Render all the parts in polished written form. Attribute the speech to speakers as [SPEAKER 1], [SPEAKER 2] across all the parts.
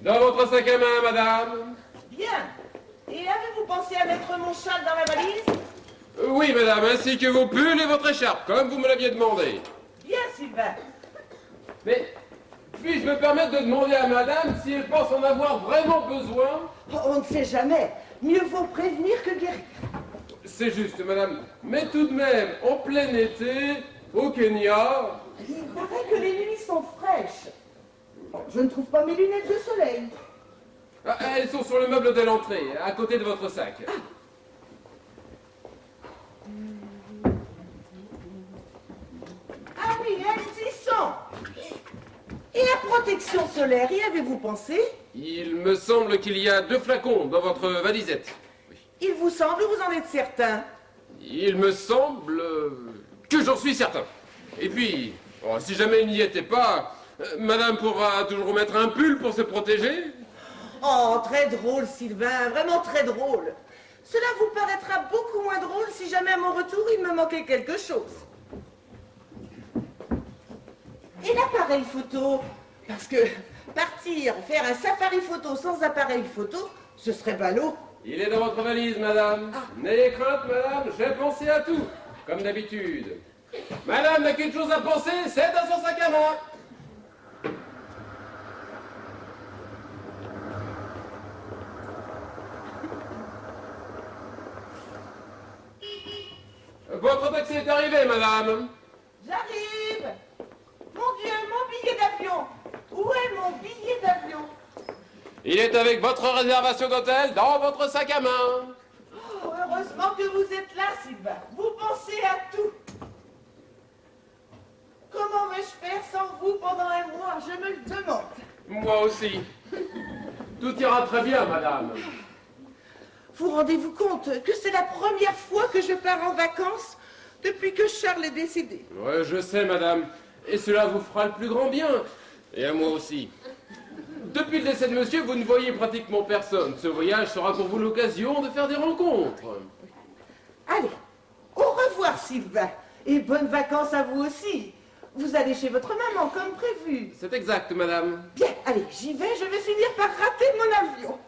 [SPEAKER 1] Dans votre sac à main, madame.
[SPEAKER 2] Bien. Et avez-vous pensé à mettre mon châle dans la valise?
[SPEAKER 1] Oui, madame, ainsi que vos pulls et votre écharpe, comme vous me l'aviez demandé.
[SPEAKER 2] Bien, Sylvain.
[SPEAKER 1] Mais puis-je me permettre de demander à madame si elle pense en avoir vraiment besoin?
[SPEAKER 2] Oh, on ne sait jamais. Mieux vaut prévenir que guérir.
[SPEAKER 1] C'est juste, madame. Mais tout de même, en plein été, au Kenya...
[SPEAKER 2] Il paraît que les nuits sont fraîches. Oh, je ne trouve pas mes lunettes de soleil.
[SPEAKER 1] Ah, elles sont sur le meuble de l'entrée, à côté de votre sac.
[SPEAKER 2] Ah oui, elles y sont. Et la protection solaire, y avez-vous pensé?
[SPEAKER 1] Il me semble qu'il y a 2 flacons dans votre valisette. Oui.
[SPEAKER 2] Il vous semble ou vous en êtes certain?
[SPEAKER 1] Il me semble que j'en suis certain. Et puis, oh, si jamais il n'y était pas, madame pourra toujours mettre un pull pour se protéger.
[SPEAKER 2] Oh, très drôle, Sylvain, vraiment très drôle. Cela vous paraîtra beaucoup moins drôle si jamais à mon retour il me manquait quelque chose. Et l'appareil photo? Parce que partir faire un safari photo sans appareil photo, ce serait ballot.
[SPEAKER 1] Il est dans votre valise, madame. N'ayez crainte, madame, j'ai pensé à tout, comme d'habitude. Madame n'a qu'une chose à penser, c'est dans son sac à main. Votre taxi est arrivé, madame.
[SPEAKER 2] J'arrive. Mon Dieu, mon billet d'avion. Où est mon billet d'avion?
[SPEAKER 1] Il est avec votre réservation d'hôtel dans votre sac à main.
[SPEAKER 2] Oh, heureusement que vous êtes là, Sylvain. Vous pensez à tout. Comment vais-je faire sans vous pendant un mois? Je me le demande.
[SPEAKER 1] Moi aussi. Tout ira très bien, madame.
[SPEAKER 2] Vous rendez-vous compte que c'est la première fois que je pars en vacances depuis que Charles est décédé?
[SPEAKER 1] Ouais, je sais, madame. Et cela vous fera le plus grand bien. Et à moi aussi. Depuis le décès de monsieur, vous ne voyez pratiquement personne. Ce voyage sera pour vous l'occasion de faire des rencontres.
[SPEAKER 2] Allez, au revoir, Sylvain. Et bonnes vacances à vous aussi. Vous allez chez votre maman comme prévu.
[SPEAKER 1] C'est exact, madame.
[SPEAKER 2] Bien, allez, j'y vais. Je vais finir par rater mon avion.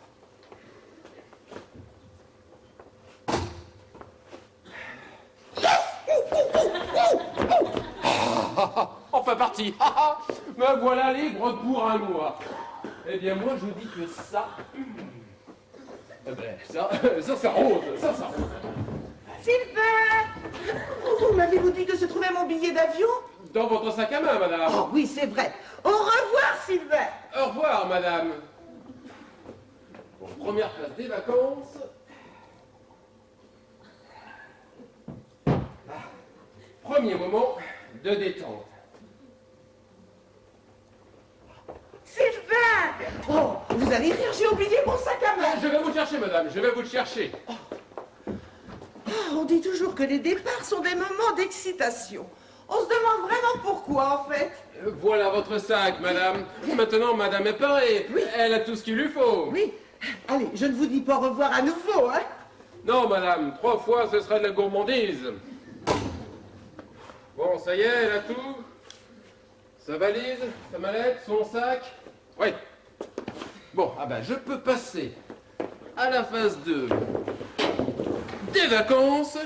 [SPEAKER 1] Enfin parti. Me voilà libre pour un mois. Eh bien, moi, je dis que ça... Eh ben, ça rose. Ça rose.
[SPEAKER 2] Sylvain! Vous m'avez-vous dit que se trouvait mon billet d'avion?
[SPEAKER 1] Dans votre sac à main, madame.
[SPEAKER 2] Oh oui, c'est vrai. Au revoir, Sylvain!
[SPEAKER 1] Au revoir, madame. Bon, première place des vacances. Premier moment de détente.
[SPEAKER 2] Sylvain! Oh, vous allez rire, j'ai oublié mon sac à main.
[SPEAKER 1] Je vais vous le chercher, madame, je vais vous le chercher.
[SPEAKER 2] On dit toujours que les départs sont des moments d'excitation. On se demande vraiment pourquoi, en fait.
[SPEAKER 1] Voilà votre sac, madame. Maintenant, madame est parée.
[SPEAKER 2] Oui.
[SPEAKER 1] Elle a tout ce qu'il lui faut.
[SPEAKER 2] Oui. Allez, je ne vous dis pas au revoir à nouveau, hein.
[SPEAKER 1] Non, madame, 3 fois, ce serait de la gourmandise. Bon, ça y est, elle a tout. Sa valise, sa mallette, son sac. Oui. Bon, ah ben, je peux passer à la phase 2 des vacances.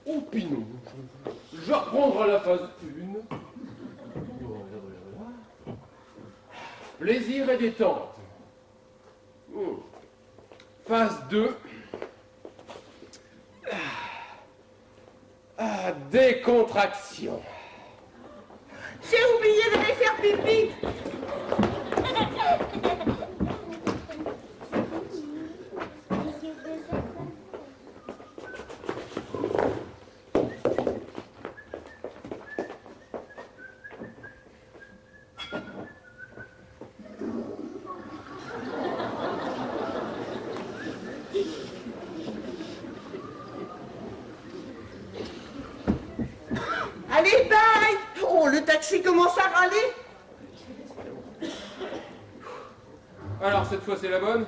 [SPEAKER 1] Oh, Pinot. Je vais reprendre la phase 1. Plaisir et détente. Phase 2. Décontraction.
[SPEAKER 2] J'ai oublié d'aller faire pipi. Allez, bye! Oh, le taxi commence à râler.
[SPEAKER 1] Alors, cette fois, c'est la bonne?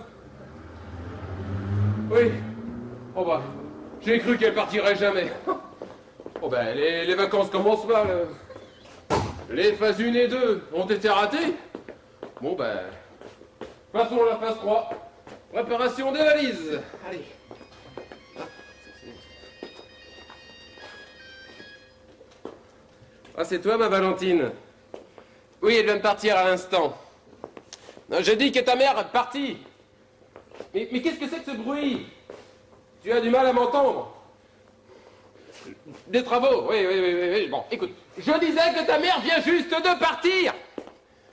[SPEAKER 1] Oui. Oh bah, j'ai cru qu'elle partirait jamais. Oh bah, les vacances commencent mal. Les phases 1 et 2 ont été ratées. Bon, ben... Passons à la phase 3. Préparation des valises. Allez. Ah, c'est toi, ma Valentine? Oui, elle vient de partir à l'instant. Je dis que ta mère est partie. Mais qu'est-ce que c'est que ce bruit? Tu as du mal à m'entendre? Des travaux, oui. Bon, écoute, je disais que ta mère vient juste de partir.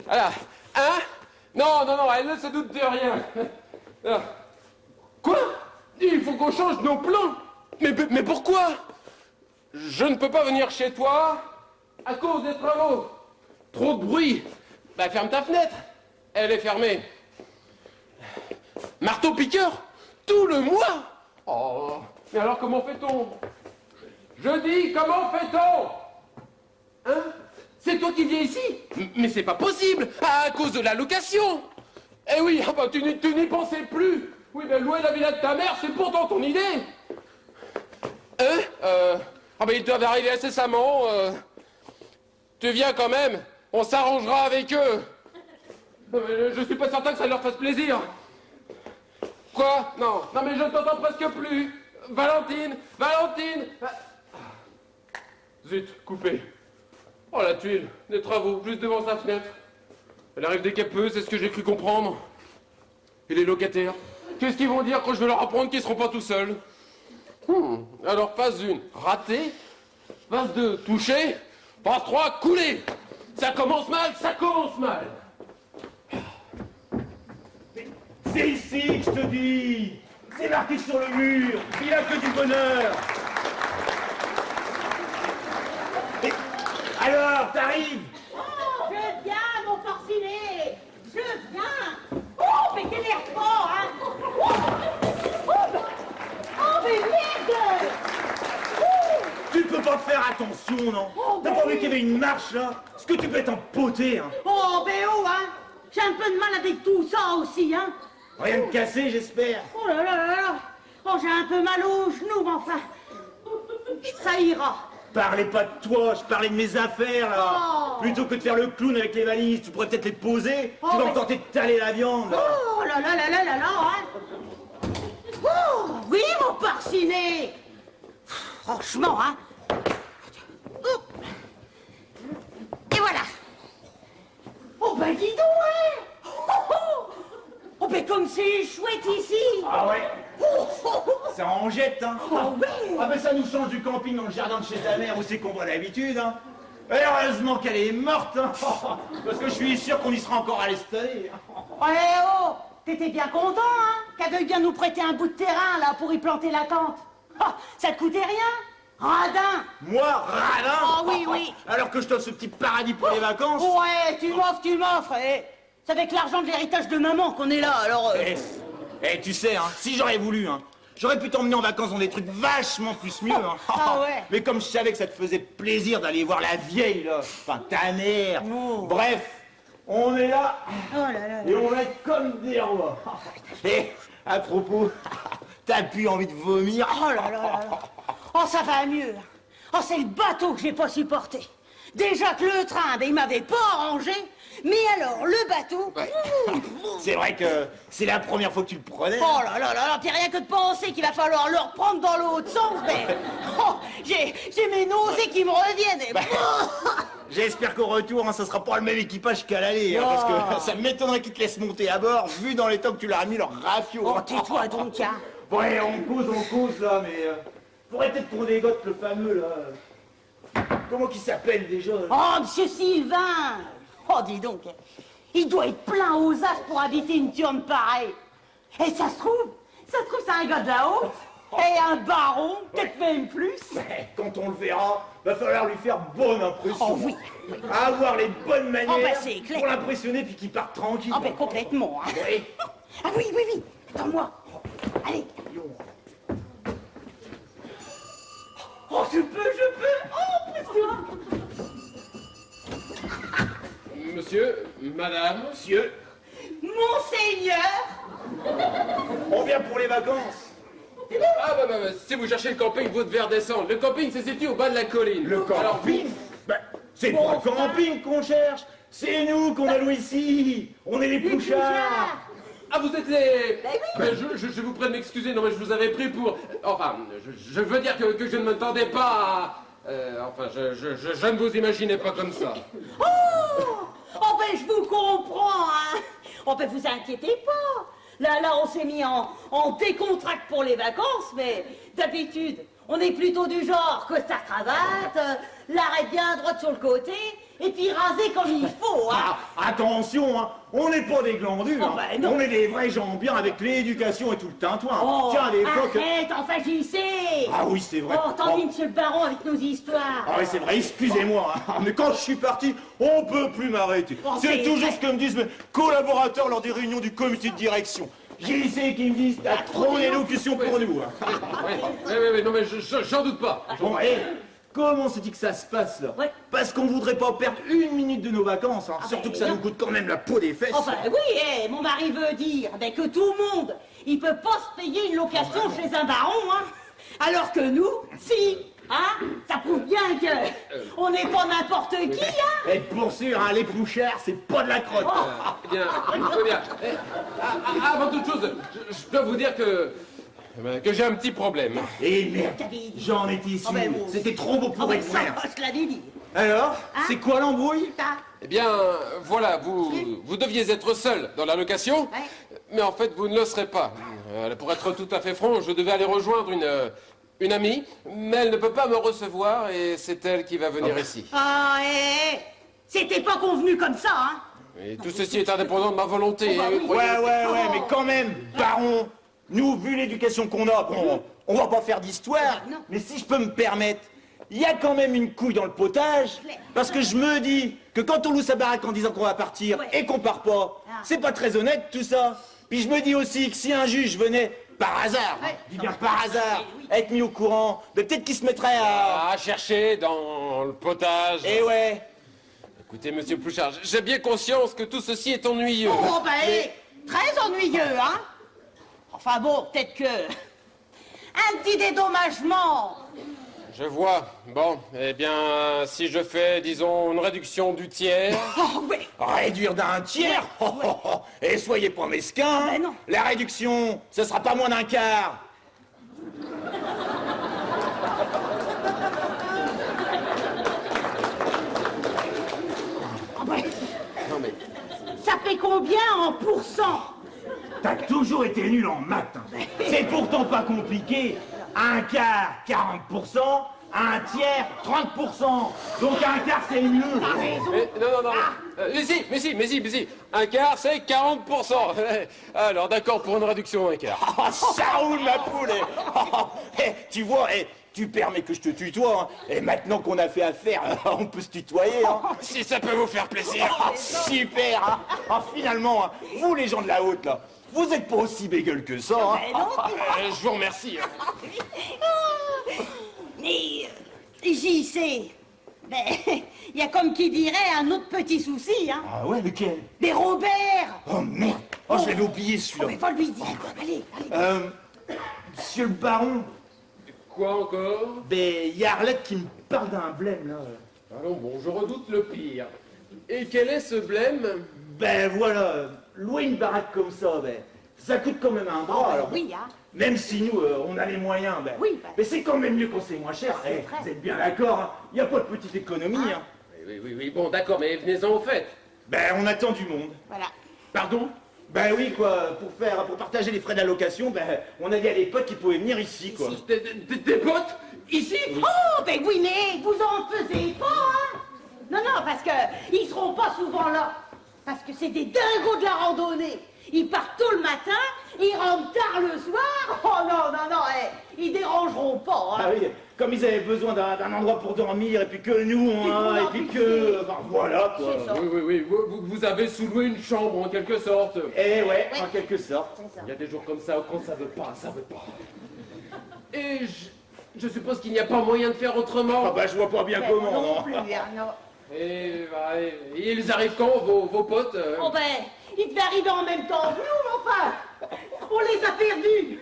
[SPEAKER 1] Voilà. Hein? Non, elle ne se doute de rien. Ah. Quoi? Il faut qu'on change nos plans. Mais pourquoi? Je ne peux pas venir chez toi à cause des travaux. Trop de bruit. Bah, ferme ta fenêtre. Elle est fermée. Marteau-piqueur? Tout le mois? Oh, mais alors comment fait-on? Je dis, comment fait-on? Hein? C'est toi qui viens ici? Mais c'est pas possible, à cause de la location. Eh oui, ah bah, tu n'y pensais plus. Oui, mais louer la villa de ta mère, c'est pourtant ton idée. Hein? Ah bah, ils doivent arriver incessamment. Tu viens quand même, on s'arrangera avec eux. Non, mais je suis pas certain que ça leur fasse plaisir. Quoi? Non, mais je t'entends presque plus. Valentine. Zut, coupé. Oh, la tuile, des travaux, juste devant sa fenêtre. Elle arrive dès qu'elle peut, c'est ce que j'ai cru comprendre. Et les locataires, qu'est-ce qu'ils vont dire quand je vais leur apprendre qu'ils seront pas tout seuls? Alors, phase 1, raté. Phase 2, touché. Phase 3, coulé. Ça commence mal.
[SPEAKER 3] C'est ici que je te dis. C'est marqué sur le mur. Il n'y a que du bonheur. Et alors, t'arrives?
[SPEAKER 4] Oh, je viens, mon porcinet. Je viens. Oh, mais quel air fort, hein. Oh, mais merde.
[SPEAKER 3] Tu peux pas faire attention, non?
[SPEAKER 4] Oh,
[SPEAKER 3] T'as
[SPEAKER 4] bah
[SPEAKER 3] pas vu
[SPEAKER 4] oui.
[SPEAKER 3] qu'il y avait une marche, là? Est-ce que tu peux t'empoter, hein?
[SPEAKER 4] Oh, Béo, hein. J'ai un peu de mal avec tout ça aussi, hein.
[SPEAKER 3] Rien de cassé, j'espère.
[SPEAKER 4] Oh là là là là. Oh, j'ai un peu mal aux genoux, mais enfin, ça ira.
[SPEAKER 3] Parlez pas de toi, je parlais de mes affaires, là.
[SPEAKER 4] Oh.
[SPEAKER 3] Plutôt que de faire le clown avec les valises, tu pourrais peut-être les poser.
[SPEAKER 4] Oh,
[SPEAKER 3] Tu vas
[SPEAKER 4] mais-
[SPEAKER 3] encore t'étaler la viande, là.
[SPEAKER 4] Oh là là là là là là, hein. Oh, oui, mon porcinet. Franchement, hein. Oh. Et voilà. Oh, ben dis donc, hein. Oh, ben comme c'est chouette ici.
[SPEAKER 3] Ah ouais?
[SPEAKER 4] Oh, oh, oh.
[SPEAKER 3] Ça en jette, hein?
[SPEAKER 4] Oh, oui.
[SPEAKER 3] Ah ben ça nous change du camping dans le jardin de chez ta mère où c'est qu'on voit d'habitude, hein? Et heureusement qu'elle est morte, hein? Parce que je suis sûr qu'on y sera encore à l'installer.
[SPEAKER 4] Eh oh, t'étais bien content, hein, qu'elle veuille bien nous prêter un bout de terrain, là, pour y planter la tente. Ah, ça te coûtait rien? Radin.
[SPEAKER 3] Moi, radin?
[SPEAKER 4] Oh, oui.
[SPEAKER 3] Alors que je t'offre ce petit paradis pour les vacances?
[SPEAKER 4] Ouais, tu m'offres, eh. C'est avec l'argent de l'héritage de maman qu'on est là, alors...
[SPEAKER 3] Tu sais, hein, si j'aurais voulu, hein, j'aurais pu t'emmener en vacances dans des trucs vachement plus mieux, hein.
[SPEAKER 4] Ah ouais.
[SPEAKER 3] Mais comme je savais que ça te faisait plaisir d'aller voir la vieille, là, enfin ta mère,
[SPEAKER 4] Oh.
[SPEAKER 3] bref, on est là,
[SPEAKER 4] Oh là là
[SPEAKER 3] et
[SPEAKER 4] là.
[SPEAKER 3] on va être comme des rois. Et, à propos, t'as plus envie de vomir?
[SPEAKER 4] Oh là là là là. Oh, ça va mieux. Oh, c'est le bateau que j'ai pas supporté. Déjà que le train, ben, il m'avait pas arrangé. Mais alors, le bateau...
[SPEAKER 3] Ouais. C'est vrai que c'est la première fois que tu le prenais.
[SPEAKER 4] Oh là là là là, puis rien que de penser qu'il va falloir le reprendre dans l'autre sens, ben... Oh, j'ai mes nausées qui me reviennent. Et...
[SPEAKER 3] Bah, J'espère qu'au retour, hein, ça sera pas le même équipage qu'à l'aller, hein, parce que ça m'étonnerait qu'ils te laissent monter à bord, vu dans l'état que tu leur as mis leur rafio.
[SPEAKER 4] Oh, tais-toi donc, hein.
[SPEAKER 3] Ouais, on cause là, mais... faudrait peut-être qu'on dégote le fameux, là... Comment qu'il s'appelle déjà?
[SPEAKER 4] Oh, monsieur Sylvain. Oh, dis donc, il doit être plein aux as pour habiter une turne pareille. Et ça se trouve, c'est un gars de la haute. Et un baron, peut-être même plus.
[SPEAKER 3] Ouais, quand on le verra, va falloir lui faire bonne impression.
[SPEAKER 4] Oh oui.
[SPEAKER 3] Avoir les bonnes manières
[SPEAKER 4] Oh, bah, c'est clair.
[SPEAKER 3] pour l'impressionner puis qu'il parte tranquille.
[SPEAKER 4] Oh, ben complètement, hein.
[SPEAKER 3] Oui.
[SPEAKER 4] Ah oui, oui, oui. Attends-moi. Allez. Oh, je peux. Oh, pousse-toi.
[SPEAKER 1] Monsieur, madame...
[SPEAKER 3] Monsieur,
[SPEAKER 4] Monseigneur.
[SPEAKER 3] on vient pour les vacances.
[SPEAKER 1] Ah bah, si vous cherchez le camping, vous devez redescendre. Le camping se situe au bas de la colline.
[SPEAKER 3] Le camping?
[SPEAKER 1] Alors,
[SPEAKER 3] Ben, c'est pas le camping qu'on cherche, C'est nous qu'on a loué ici. On est les Plouchards.
[SPEAKER 1] Ah, vous êtes les...
[SPEAKER 4] Ben oui.
[SPEAKER 1] Je vous prie de m'excuser, non mais je vous avais pris pour... Enfin, je veux dire que je ne m'attendais pas à... enfin, je ne vous imaginais pas comme ça.
[SPEAKER 4] Oh ben je vous comprends, hein. Oh ben vous inquiétez pas. Là, on s'est mis en décontracte pour les vacances, mais d'habitude, on est plutôt du genre costard-cravate, l'arrêt bien droite sur le côté, et puis rasé comme il faut, hein.
[SPEAKER 3] Ah, attention, hein. On n'est pas des glandus,
[SPEAKER 4] Oh,
[SPEAKER 3] hein.
[SPEAKER 4] ben non.
[SPEAKER 3] On est des vrais gens bien avec l'éducation et tout le tintouin.
[SPEAKER 4] Oh,
[SPEAKER 3] Tiens, à l'époque...
[SPEAKER 4] arrête, enfin j'y sais.
[SPEAKER 3] Ah oui, c'est vrai.
[SPEAKER 4] Oh, tant pis,
[SPEAKER 3] Oh.
[SPEAKER 4] monsieur le baron, avec nos histoires.
[SPEAKER 3] Ah oui, c'est vrai, excusez-moi, hein. Mais quand je suis parti, on peut plus m'arrêter.
[SPEAKER 4] Oh,
[SPEAKER 3] C'est
[SPEAKER 4] c'est
[SPEAKER 3] toujours
[SPEAKER 4] vrai.
[SPEAKER 3] ce que me disent mes collaborateurs lors des réunions du comité de direction. J'y sais qui me disent, t'as trop d'élocution pour nous, hein.
[SPEAKER 1] Oui, non mais j'en doute pas.
[SPEAKER 3] Bon, et comment c'est dit que ça se passe, là?
[SPEAKER 4] Ouais.
[SPEAKER 3] Parce qu'on voudrait pas perdre une minute de nos vacances, hein.
[SPEAKER 4] Ah,
[SPEAKER 3] Surtout
[SPEAKER 4] ben,
[SPEAKER 3] que ça
[SPEAKER 4] non.
[SPEAKER 3] nous coûte quand même la peau des fesses.
[SPEAKER 4] Enfin, oui, mon mari veut dire ben, que tout le monde, il peut pas se payer une location chez un baron, hein. Alors que nous, si, hein, ça prouve bien que on n'est pas n'importe qui, hein.
[SPEAKER 3] Et pour sûr, hein, les Plouchards, c'est pas de la crotte.
[SPEAKER 1] Eh bien, très bien. Avant toute chose, je dois vous dire que j'ai un petit problème.
[SPEAKER 3] Et merde,
[SPEAKER 4] T'avais dit.
[SPEAKER 3] j'en étais sûr.
[SPEAKER 4] Ah ben, bon.
[SPEAKER 3] C'était trop beau pour
[SPEAKER 4] Oh, ben,
[SPEAKER 3] être
[SPEAKER 4] ça,
[SPEAKER 3] vrai.
[SPEAKER 4] je l'avais dit.
[SPEAKER 3] Alors,
[SPEAKER 4] Hein?
[SPEAKER 3] c'est quoi l'embrouille?
[SPEAKER 4] Ça.
[SPEAKER 1] Eh bien, voilà, vous deviez être seul dans la location,
[SPEAKER 4] Ouais.
[SPEAKER 1] mais en fait, vous ne le serez pas. Pour être tout à fait franc, je devais aller rejoindre une amie, mais elle ne peut pas me recevoir et c'est elle qui va venir ici.
[SPEAKER 4] Ah, c'était pas convenu comme ça, hein.
[SPEAKER 1] Et tout ceci est indépendant de ma volonté.
[SPEAKER 4] Oh, bah oui.
[SPEAKER 1] croyez-
[SPEAKER 3] Ouais, mais quand même, baron, nous, vu l'éducation qu'on a, bon, on va pas faire d'histoire,
[SPEAKER 4] Non.
[SPEAKER 3] mais si je peux me permettre, il y a quand même une couille dans le potage, parce que je me dis que quand on loue sa baraque en disant qu'on va partir
[SPEAKER 4] Ouais.
[SPEAKER 3] et qu'on part pas,
[SPEAKER 4] Ah.
[SPEAKER 3] c'est pas très honnête tout ça. Puis je me dis aussi que si un juge venait, par hasard,
[SPEAKER 4] Ouais.
[SPEAKER 3] je dis bien par hasard,
[SPEAKER 4] Oui.
[SPEAKER 3] être mis au courant, mais peut-être qu'il se mettrait à...
[SPEAKER 1] À chercher dans le potage.
[SPEAKER 3] Eh ouais,
[SPEAKER 1] Écoutez, monsieur Plouchard, j'ai bien conscience que tout ceci est ennuyeux.
[SPEAKER 4] Oh, ben, très ennuyeux, hein. Enfin bon, peut-être que... Un petit dédommagement.
[SPEAKER 1] Je vois. Bon, eh bien, si je fais, disons, une réduction du tiers...
[SPEAKER 4] Oh, oui.
[SPEAKER 3] réduire d'un tiers. Et soyez pas mesquins,
[SPEAKER 4] Ah ben non.
[SPEAKER 3] la réduction, ce sera pas moins d'un quart.
[SPEAKER 4] Oh, ben,
[SPEAKER 1] Non mais...
[SPEAKER 4] ça fait combien en pourcent?
[SPEAKER 3] T'as toujours été nul en maths. Hein. C'est pourtant pas compliqué. Un quart, 40%, un tiers, 30%. Donc un quart, c'est mieux.
[SPEAKER 1] Non. Mais si. Un quart, c'est 40%. Alors, d'accord pour une réduction d'un quart.
[SPEAKER 3] Ah, ça roule, ma poule. Tu vois, tu permets que je te tutoie. Hein. Et maintenant qu'on a fait affaire, on peut se tutoyer. Hein.
[SPEAKER 1] Si ça peut vous faire plaisir.
[SPEAKER 3] Ah, super. Hein. Ah, finalement, hein, vous les gens de la haute, là, vous êtes pas aussi bégueule que ça. Hein.
[SPEAKER 4] Ben non.
[SPEAKER 1] Je vous remercie.
[SPEAKER 4] Mais j'y sais. Ben, il y a comme qui dirait un autre petit souci, hein.
[SPEAKER 3] Ah ouais, lequel?
[SPEAKER 4] Des Robert.
[SPEAKER 3] Oh merde. Oh, je l'avais oublié
[SPEAKER 4] Oh,
[SPEAKER 3] celui-là.
[SPEAKER 4] mais faut lui dire. Allez.
[SPEAKER 3] Monsieur le baron,
[SPEAKER 1] Quoi encore?
[SPEAKER 3] ben, y a Arlette qui me parle d'un blême, là.
[SPEAKER 1] Allons bon, je redoute le pire. Et quel est ce blême?
[SPEAKER 3] Ben voilà, louer une baraque comme ça, ben, ça coûte quand même un bras,
[SPEAKER 4] Oh,
[SPEAKER 3] alors.
[SPEAKER 4] oui, hein.
[SPEAKER 3] Même si nous, on a les moyens, ben.
[SPEAKER 4] Oui, ben.
[SPEAKER 3] Mais c'est quand même mieux quand c'est moins cher.
[SPEAKER 4] C'est
[SPEAKER 3] Eh,
[SPEAKER 4] vrai.
[SPEAKER 3] vous êtes bien d'accord, hein. Y a pas de petite économie, hein.
[SPEAKER 1] Oui, bon, d'accord, mais venez-en au fait.
[SPEAKER 3] Ben, on attend du monde.
[SPEAKER 4] Voilà.
[SPEAKER 1] Pardon?
[SPEAKER 3] Ben oui, quoi, pour partager les frais d'allocation, ben, on a dit à des potes qui pouvaient venir ici, quoi.
[SPEAKER 1] Des potes? Ici?
[SPEAKER 4] Oh, ben oui, mais vous en faisiez pas, hein. Non, parce que ils seront pas souvent là. Parce que c'est des dingos de la randonnée. Ils partent tôt le matin, ils rentrent tard le soir. Oh non, ils dérangeront pas, hein.
[SPEAKER 3] Ah oui, comme ils avaient besoin d'un endroit pour dormir, et puis que nous, on a, et puis que... Ben, voilà, quoi.
[SPEAKER 4] C'est ça.
[SPEAKER 1] Oui, vous avez sous-loué une chambre en quelque sorte.
[SPEAKER 3] Eh ouais,
[SPEAKER 4] Ouais.
[SPEAKER 3] en quelque sorte.
[SPEAKER 4] C'est ça.
[SPEAKER 1] Il y a des jours comme ça quand ça veut pas. Et je suppose qu'il n'y a pas moyen de faire autrement.
[SPEAKER 3] Ah bah je vois pas bien
[SPEAKER 4] Ben,
[SPEAKER 3] comment,
[SPEAKER 4] non
[SPEAKER 3] non.
[SPEAKER 4] plus, hein, non.
[SPEAKER 1] Et ils arrivent quand, vos potes
[SPEAKER 4] Oh ben, ils devaient arriver en même temps que nous, mais enfin. On les a perdus.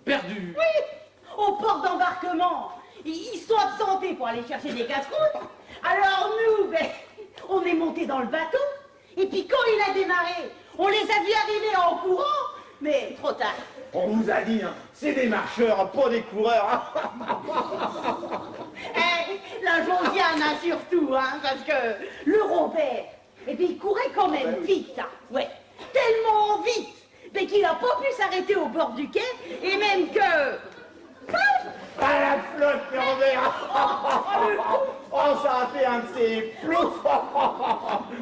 [SPEAKER 1] Perdus.
[SPEAKER 4] Oui, au port d'embarquement. Ils sont absentés pour aller chercher des casse-croûtes. Alors nous, ben, on est montés dans le bateau Et puis quand il a démarré, on les a vus arriver en courant, mais trop tard.
[SPEAKER 3] On vous a dit, hein, c'est des marcheurs, pas des coureurs.
[SPEAKER 4] La Josiane surtout, hein, parce que le Robert, et puis il courait quand même vite, hein, ouais, tellement vite, mais qu'il n'a pas pu s'arrêter au bord du quai, et même que...
[SPEAKER 3] À la flotte, le Robert. Oh, ça a fait un de ces ploufs.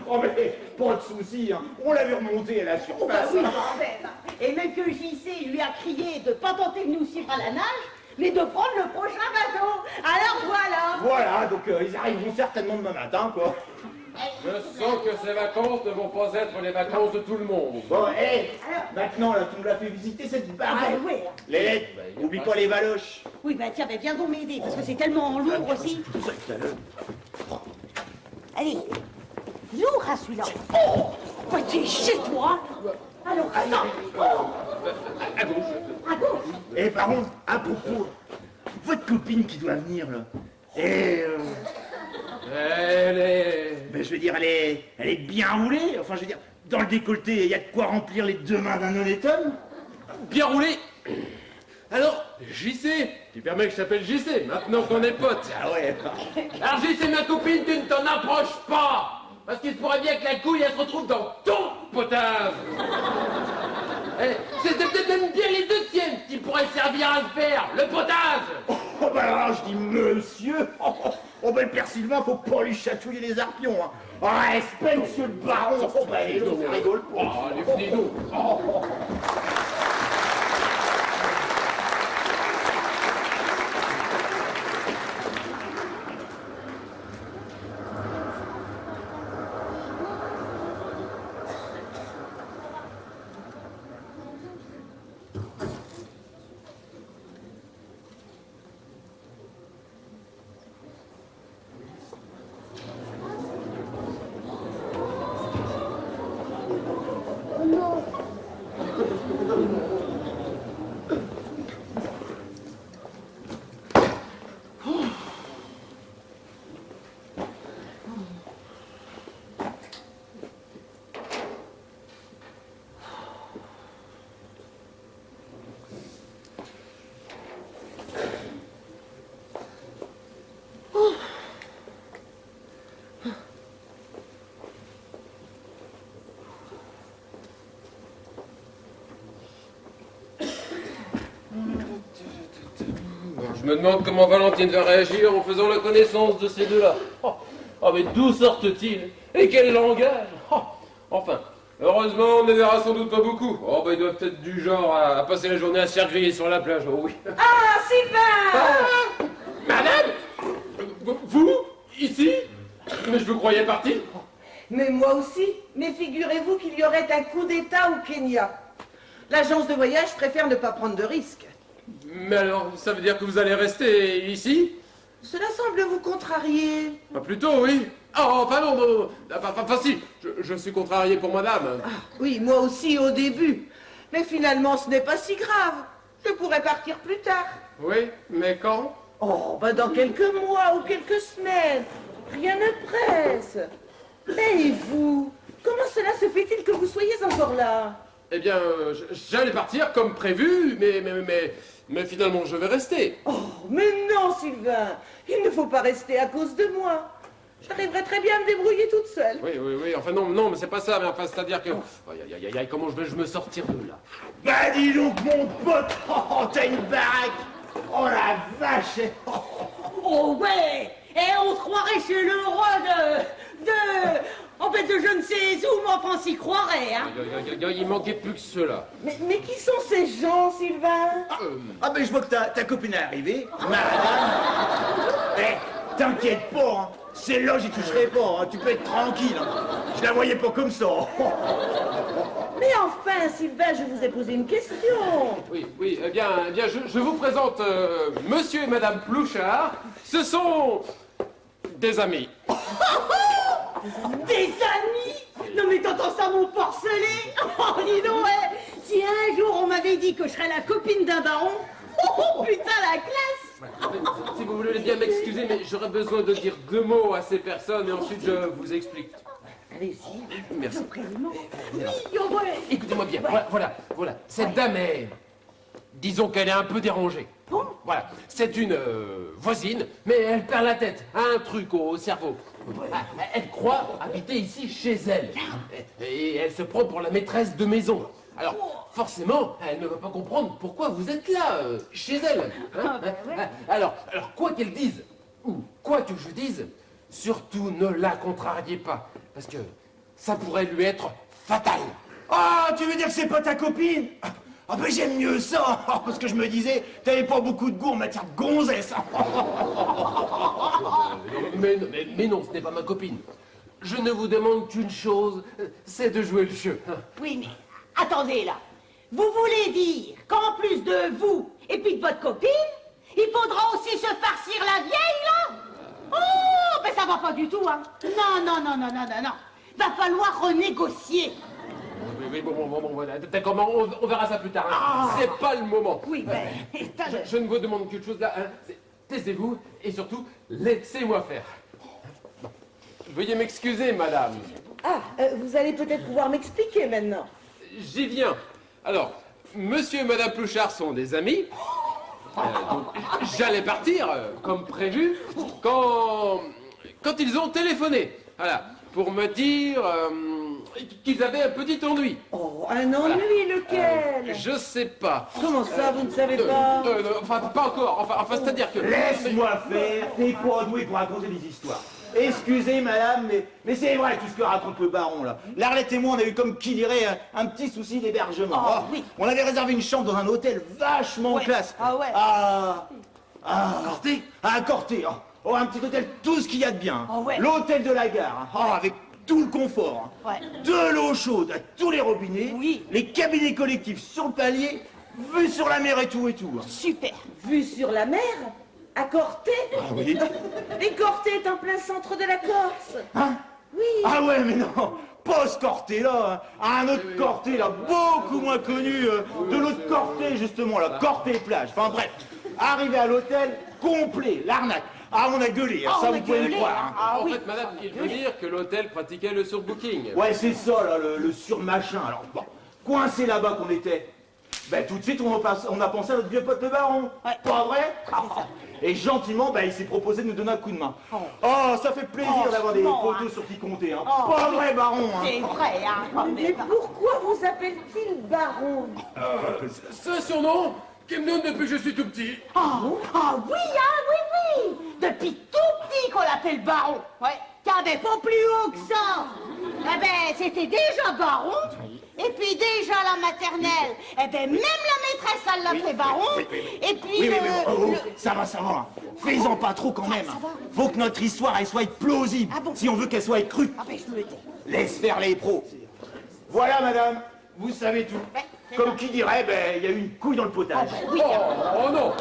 [SPEAKER 3] Oh, mais pas de soucis, hein. On l'avait remonté à la surface.
[SPEAKER 4] Oui, quand même. Et même que JC lui a crié de ne pas tenter de nous suivre à la nage, mais de prendre le prochain bateau. Alors voilà.
[SPEAKER 3] Voilà, donc ils arriveront certainement demain matin, quoi.
[SPEAKER 1] Je sens que ces vacances ne vont pas être les vacances de tout le monde.
[SPEAKER 3] Bon, maintenant, là, tu nous l'as fait visiter cette barre.
[SPEAKER 4] Ah, ouais.
[SPEAKER 3] Les lettres, oublie pas les valoches.
[SPEAKER 4] Oui, bah tiens, viens donc m'aider, parce que c'est tellement lourd aussi.
[SPEAKER 3] Tout ça tout à l'heure.
[SPEAKER 4] Allez, lourd à celui-là. Oh, bah t'es chez toi. Alors, attends. Oh.
[SPEAKER 1] À gauche.
[SPEAKER 4] À gauche.
[SPEAKER 3] Et par contre, à propos, votre copine qui doit venir, là,
[SPEAKER 1] Elle est...
[SPEAKER 3] ben, je veux dire, elle est bien roulée. Enfin, je veux dire, dans le décolleté, il y a de quoi remplir les deux mains d'un honnête homme.
[SPEAKER 1] bien roulé. Alors, JC, tu permets que je t'appelle JC, maintenant qu'on est potes.
[SPEAKER 3] Ah ouais.
[SPEAKER 1] Alors JC, ma copine, tu ne t'en approches pas. Parce qu'il se pourrait bien que la couille, elle se retrouve dans ton potage. C'était peut-être même bien les deux tiennes qui pourraient servir à le faire, le potage.
[SPEAKER 3] Oh, bah alors là, je dis monsieur. Oh, ben, le père Sylvain, faut pas lui chatouiller les arpions, hein. Oh, respect, monsieur le baron. Oh, bah, les gens, ça rigole pas.
[SPEAKER 1] Oh, les flics. Je me demande comment Valentine va réagir en faisant la connaissance de ces deux-là. Oh, mais d'où sortent-ils? Et quel langage? Enfin, heureusement, on ne verra sans doute pas beaucoup. Oh, bah, ils doivent être du genre à passer la journée à se faire griller sur la plage, oh oui.
[SPEAKER 2] Ah, Sylvain!
[SPEAKER 1] Madame? Vous? Ici? Mais je vous croyais parti.
[SPEAKER 2] Mais moi aussi. Mais figurez-vous qu'il y aurait un coup d'État au Kenya. L'agence de voyage préfère ne pas prendre de risques.
[SPEAKER 1] Mais alors, ça veut dire que vous allez rester ici?
[SPEAKER 2] Cela semble vous contrarier.
[SPEAKER 1] Pas plutôt, oui. Oh, enfin non. Enfin si, je suis contrarié pour madame.
[SPEAKER 2] Ah, oui, moi aussi au début. Mais finalement, ce n'est pas si grave. Je pourrais partir plus tard.
[SPEAKER 1] Oui, mais quand?
[SPEAKER 2] Oh, ben dans quelques mois ou quelques semaines. Rien ne presse. Et vous? Comment cela se fait-il que vous soyez encore là?
[SPEAKER 1] Eh bien, j'allais partir comme prévu, mais finalement, je vais rester.
[SPEAKER 2] Oh, mais non, Sylvain. Il ne faut pas rester à cause de moi. J'arriverai très bien à me débrouiller toute seule.
[SPEAKER 1] Oui, enfin non, mais c'est pas ça, mais enfin, c'est-à-dire que... Aïe, comment je vais me sortir de là?
[SPEAKER 3] Bah dis donc, mon pote, oh, t'as une baraque. Oh la vache.
[SPEAKER 4] Oh ouais. Et on se croirait chez le roi en fait, de je ne sais où, mais enfin, on s'y croirait, hein.
[SPEAKER 1] Il manquait plus que cela.
[SPEAKER 2] Mais qui sont ces gens, Sylvain?
[SPEAKER 3] Ah ben je vois que ta copine est arrivée, madame. T'inquiète pas, hein. Celle-là j'y toucherai pas, hein. Tu peux être tranquille, hein. Je la voyais pas comme ça.
[SPEAKER 2] Mais enfin, Sylvain, je vous ai posé une question.
[SPEAKER 1] Oui, eh bien, je vous présente monsieur et madame Plouchard. Ce sont des amis.
[SPEAKER 4] Des amis? Non mais t'entends ça, mon porcelet? Oh, dis donc, si un jour on m'avait dit que je serais la copine d'un baron, oh putain, la classe!
[SPEAKER 1] Si vous voulez bien m'excuser, mais j'aurais besoin de dire deux mots à ces personnes et ensuite je vous explique.
[SPEAKER 2] Allez-y.
[SPEAKER 1] Merci.
[SPEAKER 4] Oui, oh, ouais.
[SPEAKER 1] Écoutez-moi bien, voilà. Cette dame est... Disons qu'elle est un peu dérangée.
[SPEAKER 4] Bon.
[SPEAKER 1] Voilà, c'est une voisine, mais elle perd la tête, a un truc au cerveau. Ah, elle croit habiter ici chez elle. Et elle se prend pour la maîtresse de maison. Alors, forcément, elle ne va pas comprendre pourquoi vous êtes là, chez elle. Hein. Alors, quoi qu'elle dise, ou quoi que je dise, surtout ne la contrariez pas, parce que ça pourrait lui être fatal.
[SPEAKER 3] Ah, tu veux dire que c'est pas ta copine? Ah ben j'aime mieux ça, parce que je me disais, t'avais pas beaucoup de goût en matière de gonzesse.
[SPEAKER 1] Mais non, ce n'est pas ma copine. Je ne vous demande qu'une chose, c'est de jouer le jeu.
[SPEAKER 4] Oui, mais attendez là. Vous voulez dire qu'en plus de vous et puis de votre copine, il faudra aussi se farcir la vieille là? Oh, ben ça va pas du tout, hein. Non. Va falloir renégocier.
[SPEAKER 1] Oui, bon, voilà. D'accord, on verra ça plus tard. Hein. C'est pas le moment.
[SPEAKER 4] Oui, ben...
[SPEAKER 1] Je ne vous demande qu'une chose là. Hein. Taisez-vous et surtout, laissez-moi faire. Bon. Veuillez m'excuser, madame.
[SPEAKER 2] Ah, vous allez peut-être pouvoir m'expliquer maintenant.
[SPEAKER 1] J'y viens. Alors, monsieur et madame Plouchard sont des amis. Donc, j'allais partir, comme prévu, quand ils ont téléphoné. Voilà, pour me dire qu'ils avaient un petit ennui.
[SPEAKER 2] Oh, un ennui, lequel
[SPEAKER 1] Je sais pas.
[SPEAKER 2] Comment ça, vous ne savez pas
[SPEAKER 1] Enfin, pas encore. Enfin, c'est-à-dire que...
[SPEAKER 3] Laisse-moi faire, t'es pas doué pour raconter des histoires. Excusez madame, mais c'est vrai tout ce que raconte le baron là. L'Arlette et moi on a eu comme qui dirait un petit souci d'hébergement.
[SPEAKER 4] Oh, oui.
[SPEAKER 3] On avait réservé une chambre dans un hôtel vachement classe.
[SPEAKER 4] Ah ouais.
[SPEAKER 1] Corté
[SPEAKER 3] Corté. Oh, un petit hôtel, tout ce qu'il y a de bien.
[SPEAKER 4] Oh, ouais.
[SPEAKER 3] L'hôtel de la gare, avec tout le confort.
[SPEAKER 4] Ouais.
[SPEAKER 3] De l'eau chaude à tous les robinets.
[SPEAKER 4] Oui.
[SPEAKER 3] Les cabinets collectifs sur le palier, vue sur la mer et tout.
[SPEAKER 4] Super.
[SPEAKER 2] Vue sur la mer à Corté.
[SPEAKER 3] Ah oui.
[SPEAKER 2] Et Corté est en plein centre de la Corse.
[SPEAKER 3] Hein?
[SPEAKER 2] Oui.
[SPEAKER 3] Ah ouais, mais non, pas ce Corté là, un autre Corté là, beaucoup moins connu, de l'autre Corté justement, là, Corté plage. Enfin bref, arrivé à l'hôtel, complet, l'arnaque. Ah, on a gueulé, ça vous pouvez me croire. Hein.
[SPEAKER 1] En fait, madame, il veut dire que l'hôtel pratiquait le surbooking.
[SPEAKER 3] Ouais, c'est ça là, le surmachin. Alors bon, coincé là-bas qu'on était. Ben tout de suite on a pensé à notre vieux pote le baron.
[SPEAKER 4] Ouais.
[SPEAKER 3] Pas vrai? Et gentiment, ben, il s'est proposé de nous donner un coup de main. Oh, ça fait plaisir d'avoir des poteaux sur qui compter. Hein. Pas vrai, baron. Hein.
[SPEAKER 4] C'est vrai, hein.
[SPEAKER 2] Mais pourquoi vous appelle-t-il baron?
[SPEAKER 1] Ce surnom qui me donne depuis que je suis tout petit.
[SPEAKER 4] Oui. Depuis tout petit qu'on l'appelle baron. Ouais. T'avais pas plus haut que ça. Eh ben, c'était déjà baron. Et puis déjà la maternelle. Eh ben, même la maîtresse, elle l'appelait baron. Et puis
[SPEAKER 3] Oui, ça va. Fais-en pas trop quand même.
[SPEAKER 4] ça va.
[SPEAKER 3] Faut que notre histoire, elle soit plausible.
[SPEAKER 4] Ah bon?
[SPEAKER 3] Si on veut qu'elle soit crue.
[SPEAKER 4] Ah ben, je me tais.
[SPEAKER 3] Laisse faire les pros. Voilà, madame. Vous savez tout.
[SPEAKER 4] Ouais, c'est
[SPEAKER 3] Comme
[SPEAKER 4] ça.
[SPEAKER 3] qui dirait, ben, il y a eu une couille dans le potage.
[SPEAKER 4] Oui.
[SPEAKER 1] Oh non,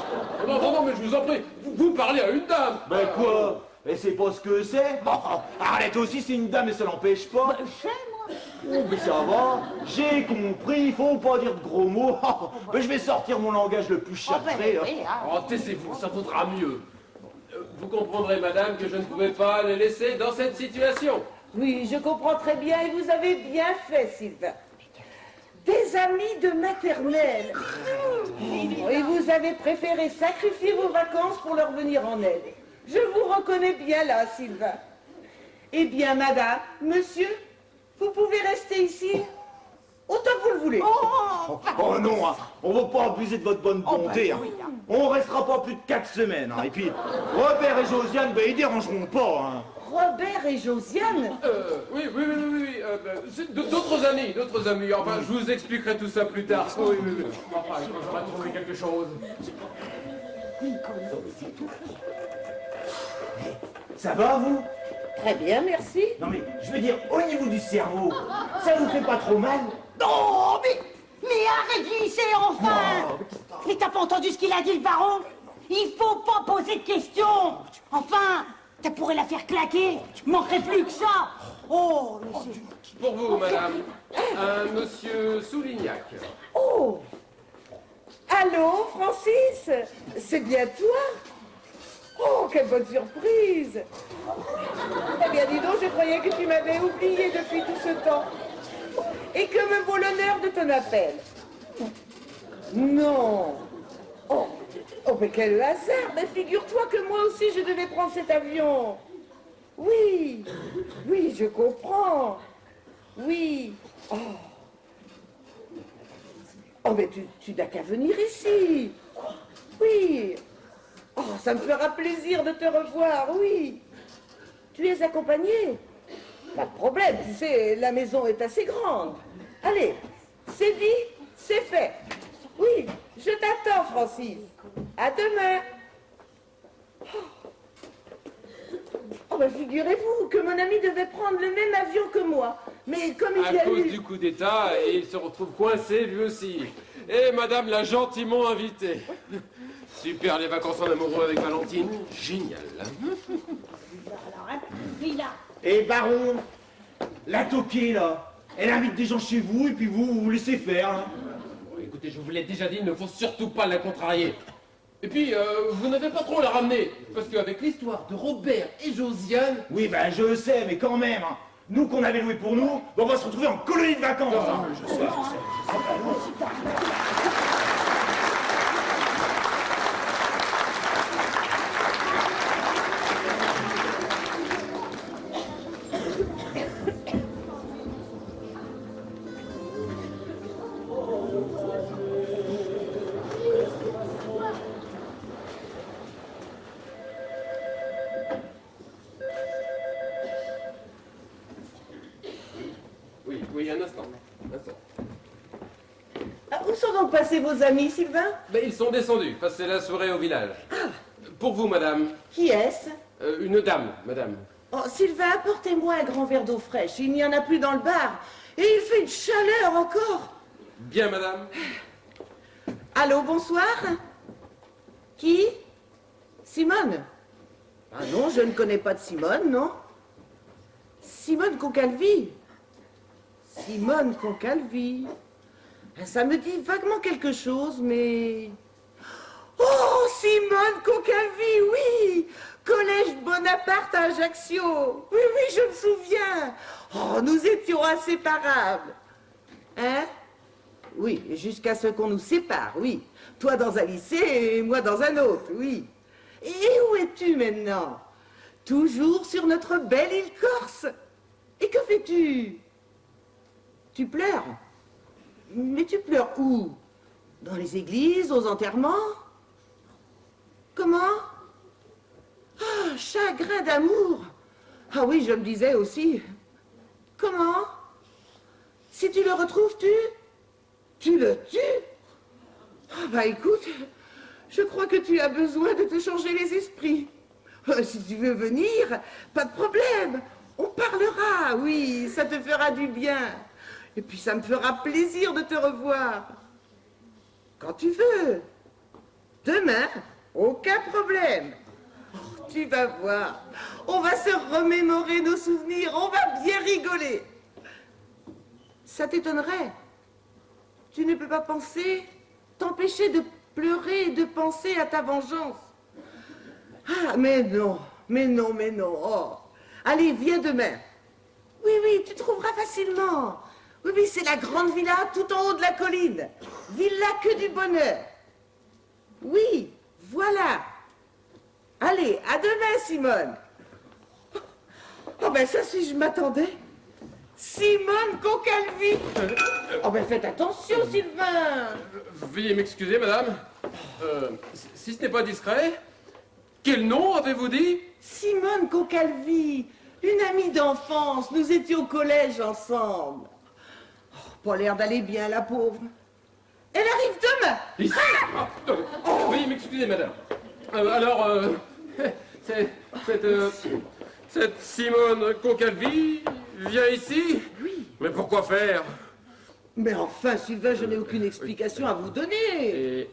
[SPEAKER 1] mais je vous en prie, vous parlez à une dame.
[SPEAKER 3] Ben quoi? Et c'est pas ce que c'est? Arlette aussi, c'est une dame et ça l'empêche pas.
[SPEAKER 4] Je sais, moi.
[SPEAKER 3] Oh, mais ça va, j'ai compris, faut pas dire de gros mots. Mais je vais sortir mon langage le plus
[SPEAKER 4] Ah ben,
[SPEAKER 3] chartré.
[SPEAKER 4] oui, hein.
[SPEAKER 1] Oh, taisez-vous, ça vaudra mieux. Vous comprendrez, madame, que je ne pouvais pas les laisser dans cette situation.
[SPEAKER 2] Oui, je comprends très bien et vous avez bien fait, Sylvain. Des amis de maternelle. Et vous avez préféré sacrifier vos vacances pour leur venir en aide. Je vous reconnais bien là, Sylvain. Eh bien, madame, monsieur, vous pouvez rester ici autant que vous le voulez.
[SPEAKER 3] Oh non, hein, on va pas abuser de votre bonne volonté.
[SPEAKER 4] ben
[SPEAKER 3] Hein.
[SPEAKER 4] oui, hein.
[SPEAKER 3] On restera pas plus de 4 semaines. Hein. Et puis, Robert et Josiane, ben, ils dérangeront pas. Hein.
[SPEAKER 2] Robert et Josiane.
[SPEAKER 1] Oui. C'est d'autres amis. Enfin, je vous expliquerai tout ça plus tard. Oui. Enfin, j'aurais trouvé quelque chose.
[SPEAKER 3] Ça va, vous?
[SPEAKER 2] Très bien, merci.
[SPEAKER 3] Non mais, je veux dire, au niveau du cerveau, ça vous fait pas trop mal?
[SPEAKER 4] Non, mais arrête de glisser enfin. Mais t'as pas entendu ce qu'il a dit, le baron? Il faut pas poser de questions. Enfin, ça pourrait la faire claquer. Manquerait plus que ça. Oh, mais c'est...
[SPEAKER 1] Pour vous, madame, un monsieur Soulignac.
[SPEAKER 2] Oh! Allô, Francis? C'est bien toi? Oh, quelle bonne surprise! Eh bien, dis donc, je croyais que tu m'avais oublié depuis tout ce temps. Et que me vaut l'honneur de ton appel? Non. Oh, oh, mais quel hasard! Mais figure-toi que moi aussi, je devais prendre cet avion. Oui, oui, je comprends. Oui. Oh, oh mais tu n'as qu'à venir ici. Oui. Oh, ça me fera plaisir de te revoir, oui. Tu es accompagné? Pas de problème, tu sais, la maison est assez grande. Allez, c'est dit, c'est fait. Oui, je t'attends, Francis. À demain. Oh, ben figurez-vous que mon ami devait prendre le même avion que moi. Mais comme il y
[SPEAKER 1] À
[SPEAKER 2] a
[SPEAKER 1] cause
[SPEAKER 2] eu...
[SPEAKER 1] du coup d'État, il se retrouve coincé lui aussi. Et madame l'a gentiment invité. Super les vacances en amoureux avec Valentine. Génial.
[SPEAKER 4] Alors, hein, puis là.
[SPEAKER 3] Et baron, la toquée, là, elle invite des gens chez vous et puis vous laissez faire. Hein.
[SPEAKER 1] Bon, écoutez, je vous l'ai déjà dit, il ne faut surtout pas la contrarier. Et puis, vous n'avez pas trop la ramener. Parce qu'avec l'histoire de Robert et Josiane...
[SPEAKER 3] Oui, ben je le sais, mais quand même, hein. Nous qu'on avait loué pour nous, on va se retrouver en colonie de vacances. Hein.
[SPEAKER 1] Je sais. Oui, un instant. Un instant.
[SPEAKER 2] Ah, où sont donc passés vos amis, Sylvain?
[SPEAKER 1] Ben, ils sont descendus, passer la soirée au village. Pour vous, madame.
[SPEAKER 2] Qui est-ce?
[SPEAKER 1] Une dame, madame.
[SPEAKER 2] Oh, Sylvain, apportez-moi un grand verre d'eau fraîche. Il n'y en a plus dans le bar. Et il fait une chaleur encore.
[SPEAKER 1] Bien, madame.
[SPEAKER 2] Allô, bonsoir? Qui? Simone? Ah non, je ne connais pas de Simone, non? Simone Concalvi? Simone Concalvi. Ça me dit vaguement quelque chose, mais... Oh, Simone Concalvi, oui! Collège Bonaparte à Ajaccio. Oui, oui, je me souviens. Oh, nous étions inséparables. Hein? Oui, jusqu'à ce qu'on nous sépare, oui. Toi dans un lycée et moi dans un autre, oui. Et où es-tu maintenant? Toujours sur notre belle île Corse. Et que fais-tu? Tu pleures? Mais tu pleures où? Dans les églises, aux enterrements? Comment? Ah, chagrin d'amour. Ah oui, je me disais aussi. Comment? Si tu le retrouves, tu le tues? Ah bah écoute, je crois que tu as besoin de te changer les esprits. Si tu veux venir, pas de problème. On parlera, oui, ça te fera du bien. Et puis ça me fera plaisir de te revoir. Quand tu veux. Demain, aucun problème. Oh, tu vas voir. On va se remémorer nos souvenirs. On va bien rigoler. Ça t'étonnerait? Tu ne peux pas t'empêcher de pleurer et de penser à ta vengeance. Ah, mais non, mais non, mais non. Oh. Allez, viens demain. Oui, oui, tu trouveras facilement. Oui, oui, c'est la grande villa tout en haut de la colline. Villa que du bonheur. Oui, voilà. Allez, à demain, Simone. Oh, ben ça, si je m'attendais. Simone Concalvi. Oh, ben faites attention, Sylvain.
[SPEAKER 1] Veuillez m'excuser, madame. Si ce n'est pas discret, quel nom avez-vous dit?
[SPEAKER 2] Simone Concalvi, une amie d'enfance. Nous étions au collège ensemble. Oh, pas l'air d'aller bien, la pauvre. Elle arrive demain.
[SPEAKER 1] Ici. Veuillez m'excuser, madame. Alors, cette Simone Concalvi vient ici?
[SPEAKER 2] Oui.
[SPEAKER 1] Mais pourquoi faire?
[SPEAKER 2] Mais enfin, Sylvain, je n'ai aucune explication à vous donner.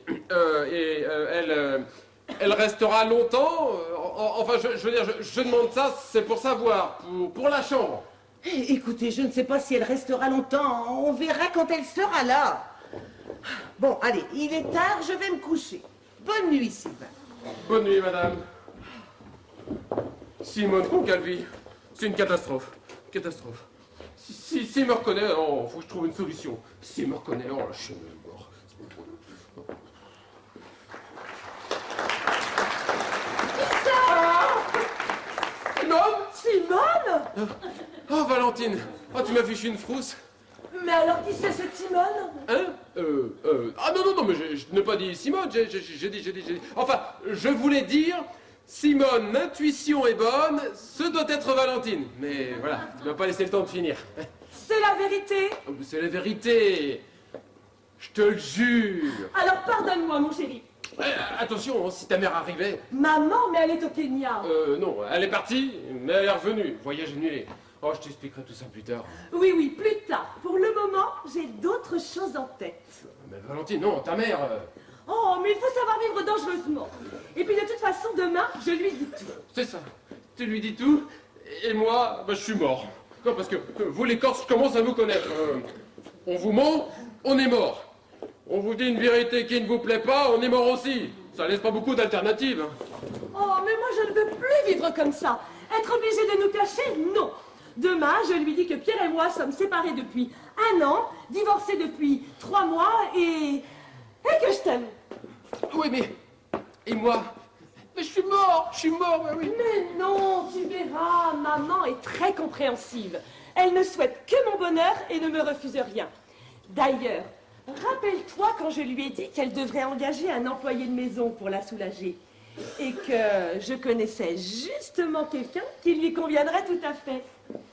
[SPEAKER 1] Elle restera longtemps? Enfin, je veux dire, je demande ça, c'est pour savoir, pour la chambre.
[SPEAKER 2] Écoutez, je ne sais pas si elle restera longtemps. On verra quand elle sera là. Bon, allez, il est tard, je vais me coucher. Bonne nuit, Sylvain.
[SPEAKER 1] Bonne nuit, madame. Simone Concalvi, c'est une catastrophe. Catastrophe. S'il me reconnaît, oh, faut que je trouve une solution. S'il me reconnaît, oh, je suis mort.
[SPEAKER 2] Simone?
[SPEAKER 1] Oh, Valentine! Oh, tu m'as fichu une frousse.
[SPEAKER 2] Mais alors qui c'est cette Simone?
[SPEAKER 1] Hein? Ah non, mais je n'ai pas dit Simone, j'ai dit. Enfin, je voulais dire, Simone, l'intuition est bonne, ce doit être Valentine. Mais voilà, tu ne m'as pas laissé le temps de finir.
[SPEAKER 2] C'est la vérité.
[SPEAKER 1] Oh, mais c'est la vérité. Je te le jure.
[SPEAKER 2] Alors pardonne-moi, mon chéri.
[SPEAKER 1] Attention, hein, si ta mère arrivait.
[SPEAKER 2] Maman, mais elle est au Kenya.
[SPEAKER 1] Non, elle est partie, mais elle est revenue. Voyage annulé. Oh, je t'expliquerai tout ça plus tard.
[SPEAKER 2] Oui, plus tard. Pour le moment, j'ai d'autres choses en tête.
[SPEAKER 1] Mais Valentine, non, ta mère...
[SPEAKER 2] Oh, mais il faut savoir vivre dangereusement. Et puis de toute façon, demain, je lui dis tout.
[SPEAKER 1] C'est ça. Tu lui dis tout, et moi, je suis mort. Non, parce que vous, les Corses, je commence à vous connaître. On vous ment, on est mort. On vous dit une vérité qui ne vous plaît pas, on est mort aussi. Ça laisse pas beaucoup d'alternatives.
[SPEAKER 2] Oh, mais moi, je ne veux plus vivre comme ça. Être obligé de nous cacher, non. Demain, je lui dis que Pierre et moi sommes séparés depuis 1 an, divorcés depuis 3 mois et que je t'aime.
[SPEAKER 1] Oui, mais... Et moi? Mais je suis mort, bah oui.
[SPEAKER 2] Mais non, tu verras, maman est très compréhensive. Elle ne souhaite que mon bonheur et ne me refuse rien. D'ailleurs, rappelle-toi quand je lui ai dit qu'elle devrait engager un employé de maison pour la soulager. Et que je connaissais justement quelqu'un qui lui conviendrait tout à fait.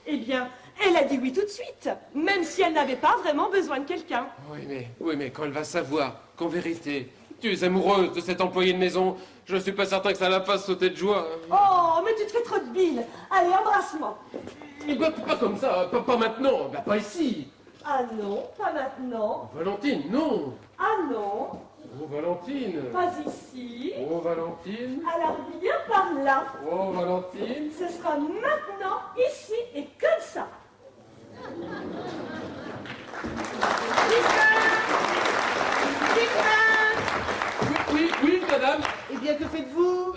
[SPEAKER 2] Eh bien, elle a dit oui tout de suite, même si elle n'avait pas vraiment besoin de quelqu'un.
[SPEAKER 1] Oui, mais quand elle va savoir qu'en vérité, tu es amoureuse de cet employé de maison, je ne suis pas certain que ça la fasse sauter de joie.
[SPEAKER 2] Oh, mais tu te fais trop de bile. Allez, embrasse-moi.
[SPEAKER 1] Mais pas comme ça, pas maintenant, pas ici.
[SPEAKER 2] Ah non, pas maintenant.
[SPEAKER 1] Valentine, non.
[SPEAKER 2] Ah non,
[SPEAKER 1] Oh, Valentine.
[SPEAKER 2] pas ici.
[SPEAKER 1] Oh, Valentine.
[SPEAKER 2] Alors viens par là.
[SPEAKER 1] Oh, Valentine.
[SPEAKER 2] Ce sera maintenant, ici et comme ça.
[SPEAKER 1] Oui, madame.
[SPEAKER 2] Eh bien, que faites-vous?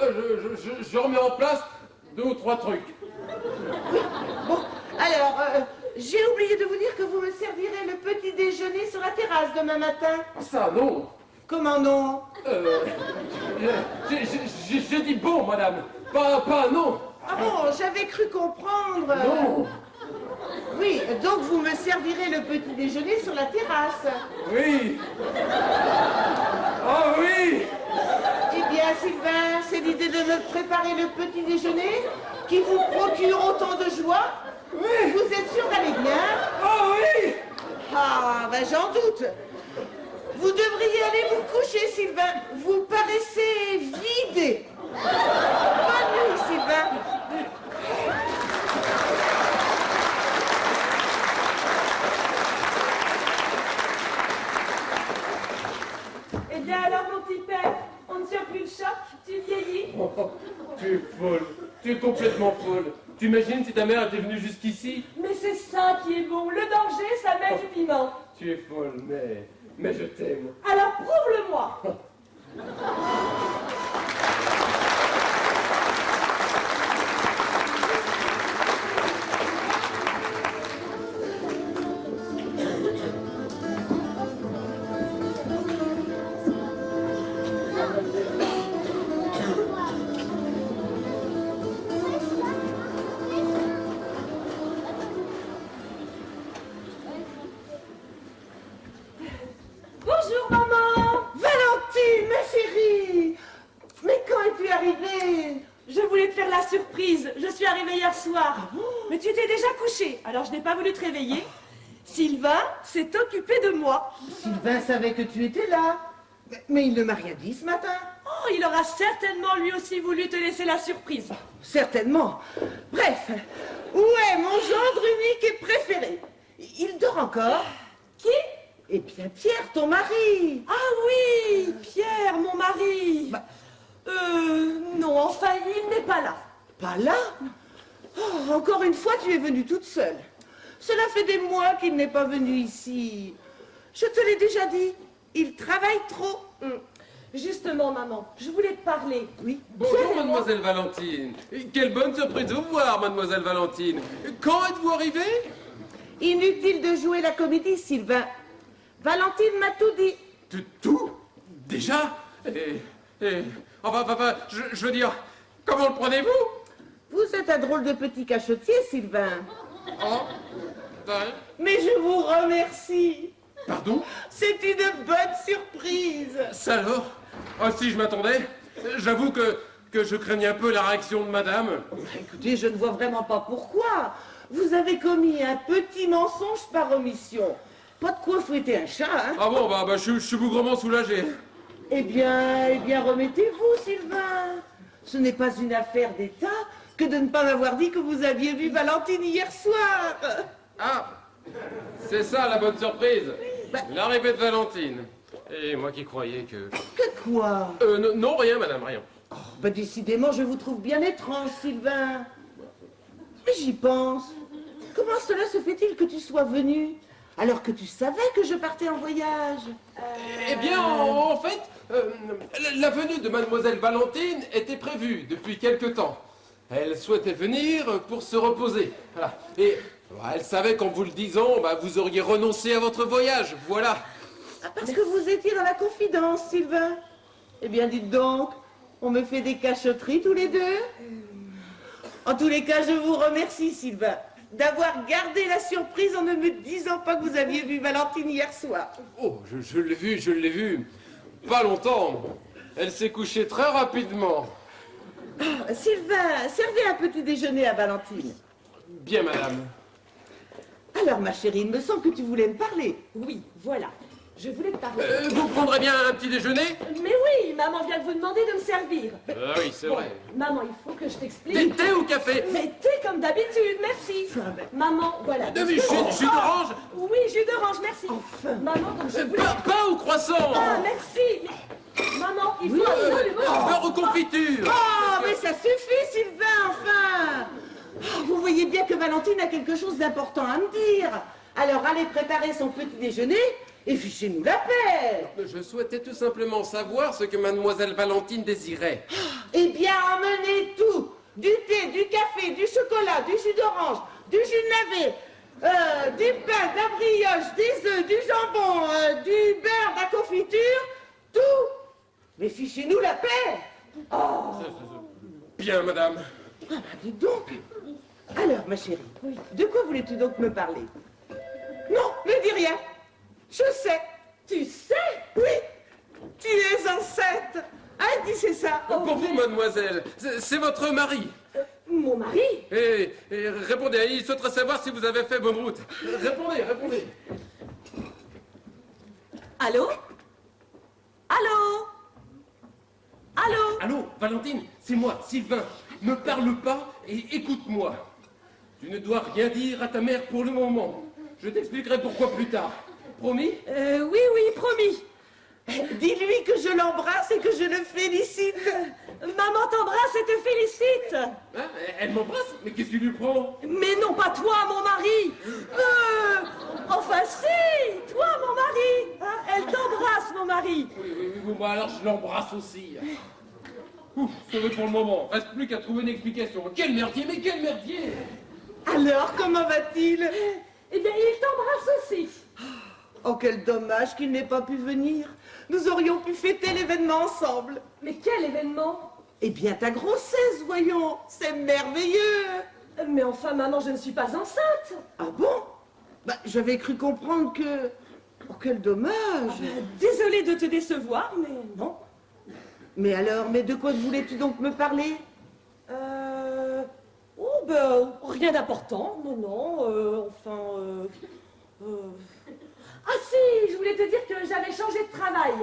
[SPEAKER 1] Je remets en place 2 ou 3 trucs.
[SPEAKER 2] Bon, alors, j'ai oublié de vous dire que vous me servirez le petit déjeuner sur la terrasse demain matin.
[SPEAKER 1] Ça, non.
[SPEAKER 2] Comment non?
[SPEAKER 1] J'ai dit bon, madame. Pas non.
[SPEAKER 2] Ah bon, j'avais cru comprendre.
[SPEAKER 1] Non.
[SPEAKER 2] Oui, donc vous me servirez le petit déjeuner sur la terrasse.
[SPEAKER 1] Oui. Oh oui.
[SPEAKER 2] Eh bien, Sylvain, c'est l'idée de me préparer le petit déjeuner qui vous procure autant de joie?
[SPEAKER 1] Oui.
[SPEAKER 2] Vous êtes sûr d'aller bien?
[SPEAKER 1] Oh oui.
[SPEAKER 2] Ah, ben j'en doute. Vous devriez aller vous coucher, Sylvain. Vous paraissez vidé. Bonne nuit, Sylvain. Eh bien alors, mon petit père, on ne tient plus le choc? Tu vieillis?
[SPEAKER 1] Oh, tu es folle. Tu es complètement folle. Tu imagines si ta mère était venue jusqu'ici?
[SPEAKER 2] Mais c'est ça qui est bon. Le danger, ça met du piment.
[SPEAKER 1] Tu es folle, mais je t'aime.
[SPEAKER 2] Alors prouve-le-moi. Bonjour, maman. Valentine, ma chérie. Mais quand es-tu arrivée? Je voulais te faire la surprise. Je suis arrivée hier soir. Mais tu t'es déjà couchée, alors je n'ai pas voulu te réveiller. Sylvain s'est occupé de moi.
[SPEAKER 5] Sylvain savait que tu étais là. Mais il ne m'a rien dit ce matin.
[SPEAKER 2] Oh, il aura certainement lui aussi voulu te laisser la surprise.
[SPEAKER 5] Certainement. Bref, où est mon gendre unique et préféré? Il dort encore?
[SPEAKER 2] Qui?
[SPEAKER 5] Eh bien, Pierre, ton mari.
[SPEAKER 2] Ah oui, Pierre, mon mari.
[SPEAKER 5] Bah.
[SPEAKER 2] Non, enfin, il n'est pas là.
[SPEAKER 5] Pas là? Oh, encore une fois, tu es venue toute seule. Cela fait des mois qu'il n'est pas venu ici. Je te l'ai déjà dit, il travaille trop.
[SPEAKER 6] Justement, maman, je voulais te parler.
[SPEAKER 2] Oui.
[SPEAKER 1] Bonjour, mademoiselle Valentine. Quelle bonne surprise de vous voir, mademoiselle Valentine. Quand êtes-vous arrivée?
[SPEAKER 2] Inutile de jouer la comédie, Sylvain. Valentine m'a tout dit.
[SPEAKER 1] Tout? Déjà? Enfin, papa, je veux dire, comment le prenez-vous?
[SPEAKER 2] Vous êtes un drôle de petit cachotier, Sylvain.
[SPEAKER 1] Oh, ouais.
[SPEAKER 2] Mais je vous remercie.
[SPEAKER 1] Pardon?
[SPEAKER 2] C'est une bonne surprise.
[SPEAKER 1] Ça alors? Oh, si je m'attendais. J'avoue que je craignais un peu la réaction de madame.
[SPEAKER 2] Écoutez, je ne vois vraiment pas pourquoi. Vous avez commis un petit mensonge par omission. Pas de quoi fouetter un chat, hein?
[SPEAKER 1] Ah bon, bah je suis bougrement soulagé.
[SPEAKER 2] Eh bien, remettez-vous, Sylvain. Ce n'est pas une affaire d'État que de ne pas m'avoir dit que vous aviez vu Valentine hier soir.
[SPEAKER 1] Ah, c'est ça la bonne surprise. L'arrivée de Valentine. Et moi qui croyais que...
[SPEAKER 2] Que quoi?
[SPEAKER 1] Non, rien, madame, rien.
[SPEAKER 2] Bah, décidément, je vous trouve bien étrange, Sylvain. Mais j'y pense. Comment cela se fait-il que tu sois venu alors que tu savais que je partais en voyage?
[SPEAKER 1] Eh bien, en fait, la venue de mademoiselle Valentine était prévue depuis quelque temps. Elle souhaitait venir pour se reposer. Voilà. Et elle savait qu'en vous le disant, vous auriez renoncé à votre voyage. Voilà.
[SPEAKER 2] Parce que vous étiez dans la confidence, Sylvain. Eh bien, dites donc, on me fait des cachotteries tous les deux. En tous les cas, je vous remercie, Sylvain, d'avoir gardé la surprise en ne me disant pas que vous aviez vu Valentine hier soir.
[SPEAKER 1] Oh, je l'ai vue. Pas longtemps. Elle s'est couchée très rapidement.
[SPEAKER 2] Sylvain, servez un petit déjeuner à Valentine.
[SPEAKER 1] Bien, madame.
[SPEAKER 2] Alors, ma chérie, il me semble que tu voulais me parler.
[SPEAKER 6] Oui, voilà. Je voulais te parler.
[SPEAKER 1] Vous prendrez bien un petit déjeuner?
[SPEAKER 6] Mais oui, maman vient de vous demander de me servir.
[SPEAKER 1] Ah oui, c'est vrai.
[SPEAKER 6] Maman, il faut que je t'explique.
[SPEAKER 1] Thé ou café?
[SPEAKER 6] Mais thé comme d'habitude, merci. Maman, voilà.
[SPEAKER 1] Jus d'orange?
[SPEAKER 6] Oui, jus d'orange, merci. Maman, donc je voulais...
[SPEAKER 1] Pain ou croissant?
[SPEAKER 6] Ah, merci. Maman, il faut absolument...
[SPEAKER 1] Beurre ou confiture?
[SPEAKER 2] Oh, mais ça suffit, Sylvain, enfin. Vous voyez bien que Valentine a quelque chose d'important à me dire. Alors, allez préparer son petit déjeuner et fichez-nous la paix.
[SPEAKER 1] Je souhaitais tout simplement savoir ce que mademoiselle Valentine désirait.
[SPEAKER 2] Eh bien, emmenez tout. Du thé, du café, du chocolat, du jus d'orange, du jus de navet, du pain, de la brioche, des œufs, du jambon, du beurre, de la confiture, tout. Mais fichez-nous la paix. Oh.
[SPEAKER 1] Bien, madame.
[SPEAKER 2] Ah, dites donc. Alors, ma chérie, de quoi voulais-tu donc me parler? Non, ne dis rien. Je sais.
[SPEAKER 6] Tu sais?
[SPEAKER 2] Oui, tu es enceinte. Ah, dis c'est ça.
[SPEAKER 1] Pour vous, mademoiselle, c'est votre mari.
[SPEAKER 6] Mon mari?
[SPEAKER 1] Et répondez, il souhaiterait savoir si vous avez fait bonne route. Répondez.
[SPEAKER 6] Allô? Allô? Allô?
[SPEAKER 1] Allô, Valentine, c'est moi, Sylvain. Ne parle pas et écoute-moi. Tu ne dois rien dire à ta mère pour le moment. Je t'expliquerai pourquoi plus tard. Promis?
[SPEAKER 6] Oui, promis.
[SPEAKER 2] Dis-lui que je l'embrasse et que je le félicite.
[SPEAKER 6] Maman t'embrasse et te félicite.
[SPEAKER 1] Hein, elle m'embrasse? Mais qu'est-ce qui lui prend?
[SPEAKER 6] Mais non pas toi, mon mari. Enfin si, toi, mon mari. Hein, elle t'embrasse, mon mari.
[SPEAKER 1] Oui, bah alors je l'embrasse aussi. Ouf, sauvé pour le moment. Reste plus qu'à trouver une explication. Quel merdier, mais quel merdier!
[SPEAKER 2] Alors, comment va-t-il?
[SPEAKER 6] Eh bien, il t'embrasse aussi.
[SPEAKER 2] Oh, quel dommage qu'il n'ait pas pu venir. Nous aurions pu fêter l'événement ensemble.
[SPEAKER 6] Mais quel événement?
[SPEAKER 2] Eh bien, ta grossesse, voyons. C'est merveilleux.
[SPEAKER 6] Mais enfin, maman, je ne suis pas enceinte.
[SPEAKER 2] Ah bon? J'avais cru comprendre que... Oh, quel dommage.
[SPEAKER 6] Désolée de te décevoir, mais non.
[SPEAKER 2] Mais alors, de quoi voulais-tu donc me parler?
[SPEAKER 6] Oh, ben, rien d'important. Non, Ah si, je voulais te dire que j'avais changé de travail.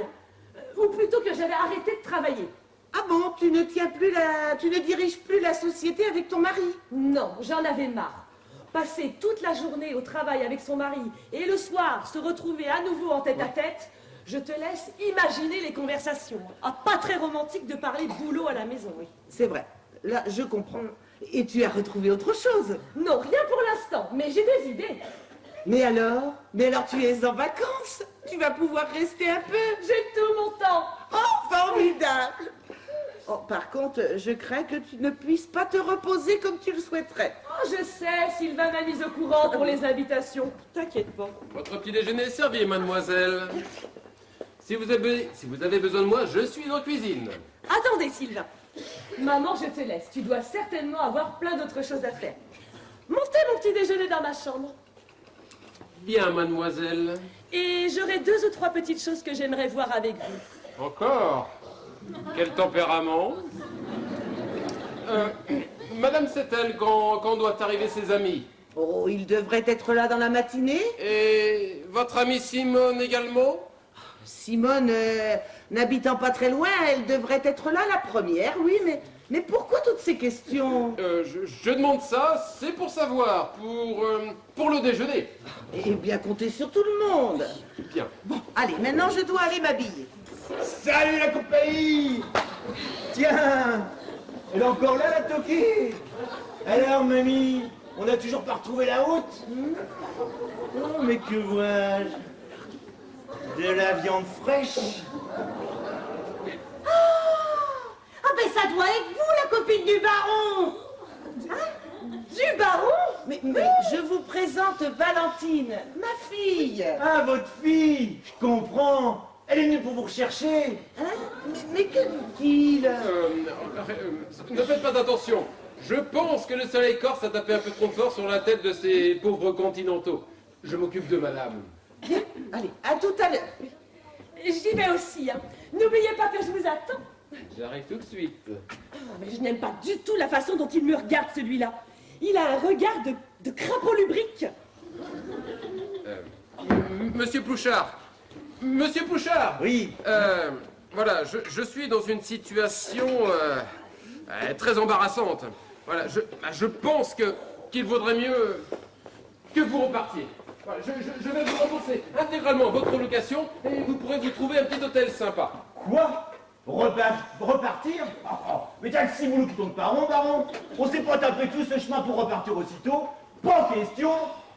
[SPEAKER 6] Ou plutôt que j'avais arrêté de travailler.
[SPEAKER 2] Ah bon, tu ne diriges plus la société avec ton mari?
[SPEAKER 6] Non, j'en avais marre. Passer toute la journée au travail avec son mari et le soir se retrouver à nouveau en tête-à-tête, je te laisse imaginer les conversations. Ah, pas très romantique de parler boulot à la maison, oui.
[SPEAKER 2] C'est vrai, là je comprends. Et tu as retrouvé autre chose?
[SPEAKER 6] Non, rien pour l'instant, mais j'ai des idées.
[SPEAKER 2] Mais alors tu es en vacances? Tu vas pouvoir rester un peu?
[SPEAKER 6] J'ai tout mon temps.
[SPEAKER 2] Oh, formidable. Oh, par contre, je crains que tu ne puisses pas te reposer comme tu le souhaiterais.
[SPEAKER 6] Oh, je sais, Sylvain m'a mise au courant pour les invitations. T'inquiète pas.
[SPEAKER 1] Votre petit déjeuner est servi, mademoiselle. Si vous avez besoin de moi, je suis en cuisine.
[SPEAKER 6] Attendez, Sylvain. Maman, je te laisse. Tu dois certainement avoir plein d'autres choses à faire. Montez mon petit déjeuner dans ma chambre.
[SPEAKER 1] Bien, mademoiselle.
[SPEAKER 6] Et j'aurai 2 ou 3 petites choses que j'aimerais voir avec vous.
[SPEAKER 1] Encore? Quel tempérament? Madame sait-elle quand doivent arriver ses amis?
[SPEAKER 2] Oh, il devrait être là dans la matinée.
[SPEAKER 1] Et votre amie Simone également?
[SPEAKER 2] Simone, n'habitant pas très loin, elle devrait être là la première, oui, mais pourquoi toutes ces questions?
[SPEAKER 1] Je demande ça, c'est pour savoir, pour le déjeuner.
[SPEAKER 2] Eh bien, comptez sur tout le monde.
[SPEAKER 1] Bien.
[SPEAKER 2] Bon, allez, maintenant je dois aller m'habiller.
[SPEAKER 3] Salut la compagnie! Tiens! Elle est encore là, la Toki? Alors, mamie, on n'a toujours pas retrouvé la route? Oh, mais que vois-je? De la viande fraîche?
[SPEAKER 4] Ah ben ça doit être vous, la copine du baron.
[SPEAKER 2] Du baron? Mais je vous présente Valentine, ma fille.
[SPEAKER 3] Ah, votre fille! Je comprends! Elle est venue pour vous rechercher!
[SPEAKER 2] Hein? Mais que dit-il?
[SPEAKER 1] Ne faites pas attention. Je pense que le soleil corse a tapé un peu trop fort sur la tête de ces pauvres continentaux. Je m'occupe de madame.
[SPEAKER 2] Bien, allez, à tout à l'heure.
[SPEAKER 6] J'y vais aussi, hein. N'oubliez pas que je vous attends.
[SPEAKER 1] J'arrive tout de suite.
[SPEAKER 6] Oh, mais je n'aime pas du tout la façon dont il me regarde, celui-là. Il a un regard de crapaud lubrique.
[SPEAKER 1] Monsieur Plouchard. Monsieur Plouchard.
[SPEAKER 3] Oui.
[SPEAKER 1] Voilà, je suis dans une situation très embarrassante. Voilà, je pense qu'il vaudrait mieux que vous repartiez. Voilà, je vais vous rembourser intégralement votre location et vous pourrez vous trouver un petit hôtel sympa.
[SPEAKER 3] Quoi? Repartir? Mais t'as le cimoulou qui tourne pas rond, baron. On s'est pas tapé tout ce chemin pour repartir aussitôt. Pas question.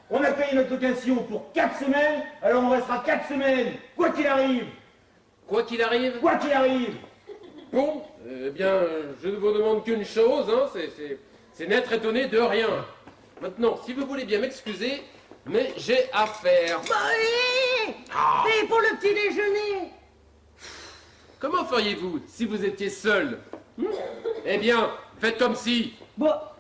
[SPEAKER 3] On a payé notre location pour 4 semaines, alors on restera 4 semaines, quoi qu'il arrive.
[SPEAKER 1] Quoi qu'il arrive.
[SPEAKER 3] Quoi qu'il arrive.
[SPEAKER 1] Bon, eh bien, je ne vous demande qu'une chose, hein, c'est n'être étonné de rien. Maintenant, si vous voulez bien m'excuser, mais j'ai affaire.
[SPEAKER 4] Bah oui. Et pour le petit déjeuner?
[SPEAKER 1] Comment feriez-vous si vous étiez seul? Eh bien, faites comme si.
[SPEAKER 4] Bah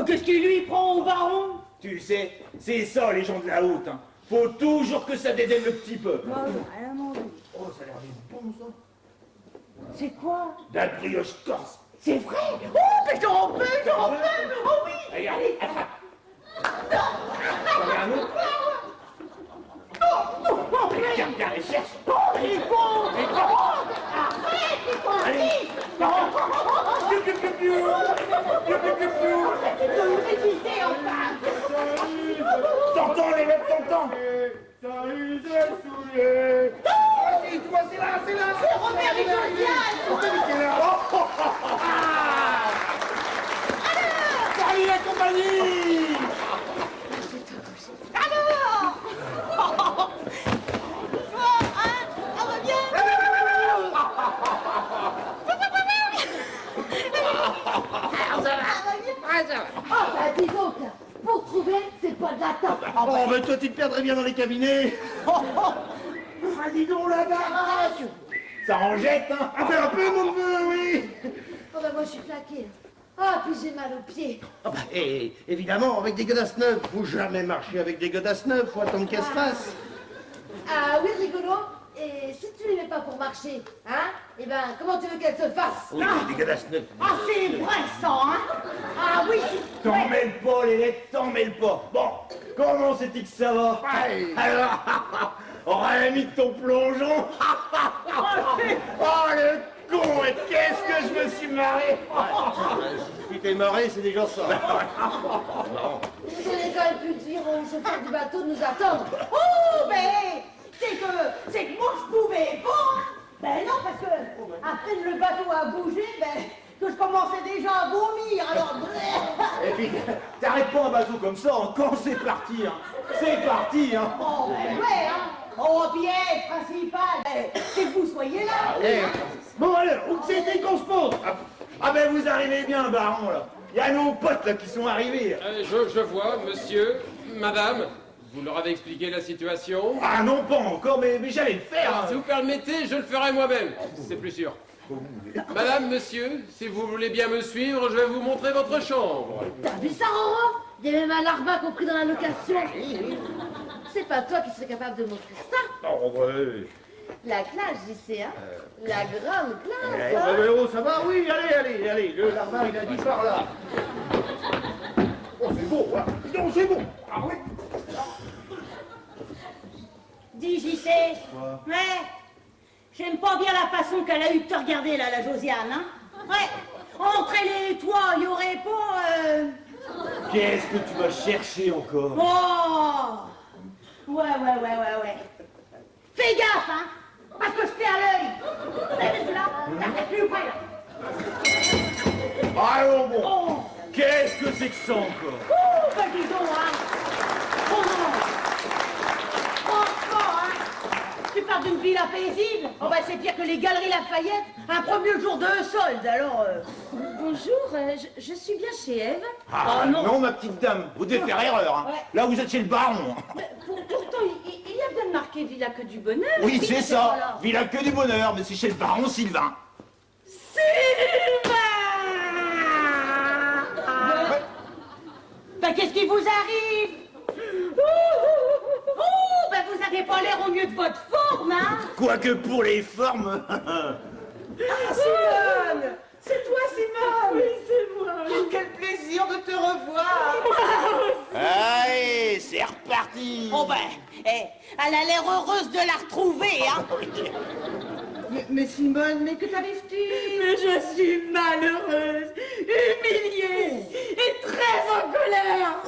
[SPEAKER 4] qu'est-ce qui lui prend au baron?
[SPEAKER 3] Tu sais, c'est ça les gens de la haute. Hein. Faut toujours que ça dédaigne le petit peuple.
[SPEAKER 4] Bah, rien demandé.
[SPEAKER 3] Oh, ça a l'air d'être bon ça.
[SPEAKER 4] C'est quoi?
[SPEAKER 3] De la brioche corse.
[SPEAKER 4] C'est vrai? Oh, mais j'en veux! Oh oui!
[SPEAKER 3] Allez, allez, attrape. T'en as un autre?
[SPEAKER 4] Non,
[SPEAKER 3] Regarde, regarde, cherche.
[SPEAKER 4] oh, il est bon! Arrête, il faut vite! Tu peux me résister, enfin!
[SPEAKER 3] T'entends les mecs, t'entends? Salut, j'ai saoulé. C'est là, c'est là.
[SPEAKER 4] C'est Robert Rigolial!
[SPEAKER 3] Salut la compagnie.
[SPEAKER 4] Alors! Bon, hein? Ça va bien? Ah, bah dis donc, pour trouver, c'est pas de la tarte.
[SPEAKER 3] Oh, mais toi, tu te perdrais bien dans les cabinets. Ah, dis donc, la baraque. Ça en jette, hein. Ah, ben un peu, mon neveu, oui.
[SPEAKER 7] Oh bah moi je suis claquée. Ah, puis j'ai mal aux pieds.
[SPEAKER 8] Ah bah, et évidemment, avec des godasses neuves. Faut jamais marcher avec des godasses neuves, faut attendre qu'elles se fassent.
[SPEAKER 7] Ah oui, rigolo. Et si tu les mets pas pour marcher, hein? Eh ben, comment tu veux qu'elles se fassent?
[SPEAKER 8] Oui, des godasses neuves.
[SPEAKER 4] Ah, c'est vrai, ça, hein? Ah oui!
[SPEAKER 3] T'en mêles pas, les lettres, t'en mêles pas. Bon, comment c'est-il que ça va? Alors, on mis de ton plongeon. Oh, le con, et qu'est-ce que je me suis marré.
[SPEAKER 8] Si t'es marré, c'est déjà ça.
[SPEAKER 7] Vous auriez quand même pu dire au chauffeur du bateau de nous attendre.
[SPEAKER 4] Oh, mais c'est que moi je pouvais pas. Ben non, parce que à peine le bateau a bougé, ben que je commençais déjà à vomir, alors...
[SPEAKER 3] Et puis, t'arrêtes pas un bateau comme ça, hein. Quand c'est parti, hein. C'est parti, hein.
[SPEAKER 4] Oh, ben ouais, hein. Oh, bien, principal, c'est que vous soyez là.
[SPEAKER 3] Bon, alors, où c'était qu'on se pose? Ah ben, vous arrivez bien, baron, là. Il y a nos potes, là, qui sont arrivés.
[SPEAKER 1] Je vois, monsieur, madame, vous leur avez expliqué la situation.
[SPEAKER 3] Ah non, pas encore, mais j'allais le faire.
[SPEAKER 1] Si vous permettez, je le ferai moi-même, c'est plus sûr. Madame, monsieur, si vous voulez bien me suivre, je vais vous montrer votre chambre.
[SPEAKER 7] T'as vu ça, Roro? Il y a même un larva compris dans la location. C'est pas toi qui serais capable de montrer ça.
[SPEAKER 3] Oh, ouais.
[SPEAKER 7] La classe, JC, hein? La grande classe,
[SPEAKER 3] Oh,
[SPEAKER 7] hein?
[SPEAKER 3] oh, ça va? Oui, allez, le larbin, il a dit par là. Oh, c'est beau, hein. Non, c'est beau. Ah oui.
[SPEAKER 4] Dis, JC. Ouais. J'aime pas bien la façon qu'elle a eu de te regarder, là, la Josiane, hein? Ouais. Entre elle et toi, il y aurait pas...
[SPEAKER 3] Qu'est-ce que tu vas chercher encore?
[SPEAKER 4] Oh! Ouais. Fais gaffe, hein! Parce que je fais à l'œil! T'es là? T'as plus près, là!
[SPEAKER 3] Allons, bon.
[SPEAKER 4] Oh!
[SPEAKER 3] Qu'est-ce que c'est que ça encore?
[SPEAKER 4] Ouh, bah dis donc, hein! Oh non! Franchement, hein! Tu parles d'une villa paisible? Oh bah c'est pire que les Galeries Lafayette, un premier jour de solde, alors...
[SPEAKER 6] Bonjour, je suis bien chez Ève.
[SPEAKER 3] Ah,
[SPEAKER 4] Oh, non.
[SPEAKER 3] non, ma petite dame, vous devez faire erreur, hein.
[SPEAKER 4] Ouais.
[SPEAKER 3] Là, vous êtes chez le baron.
[SPEAKER 6] Pourtant, il y a bien marqué Villa que du bonheur.
[SPEAKER 3] Oui, c'est
[SPEAKER 4] c'est
[SPEAKER 3] ça.
[SPEAKER 4] voilà.
[SPEAKER 3] Villa que du bonheur, mais c'est chez le baron Sylvain.
[SPEAKER 4] Ben qu'est-ce qui vous arrive? Oh, ben vous avez pas l'air au mieux de votre forme, hein?
[SPEAKER 3] Quoique pour les formes...
[SPEAKER 2] Simone! C'est toi, Simone!
[SPEAKER 6] Oui, c'est moi.
[SPEAKER 2] Oh, quel plaisir de te revoir!
[SPEAKER 3] Allez, c'est reparti.
[SPEAKER 4] Oh ben, elle a l'air heureuse de la retrouver, hein?
[SPEAKER 2] Mais Simone, mais que t'arrive-t-il?
[SPEAKER 6] Mais je suis malheureuse, humiliée et très en colère.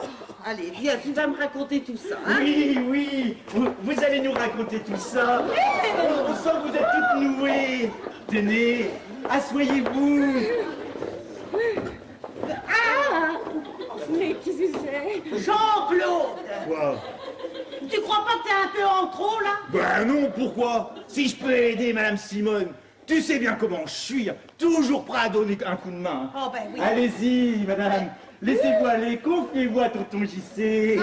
[SPEAKER 2] Allez, viens, tu vas me raconter tout ça, hein?
[SPEAKER 3] Oui, vous allez nous raconter tout ça. On sent que vous êtes toutes nouées. Tenez, asseyez-vous.
[SPEAKER 6] Ah! Mais qui c'est?
[SPEAKER 4] Jean-Claude!
[SPEAKER 3] Quoi?
[SPEAKER 4] Tu crois pas que t'es un peu en trop, là?
[SPEAKER 3] Ben non, pourquoi? Si je peux aider Madame Simone, tu sais bien comment je suis, toujours prêt à donner un coup de main.
[SPEAKER 4] Oh ben oui.
[SPEAKER 3] Allez-y, madame, laissez-vous aller, confiez-vous à tonton JC.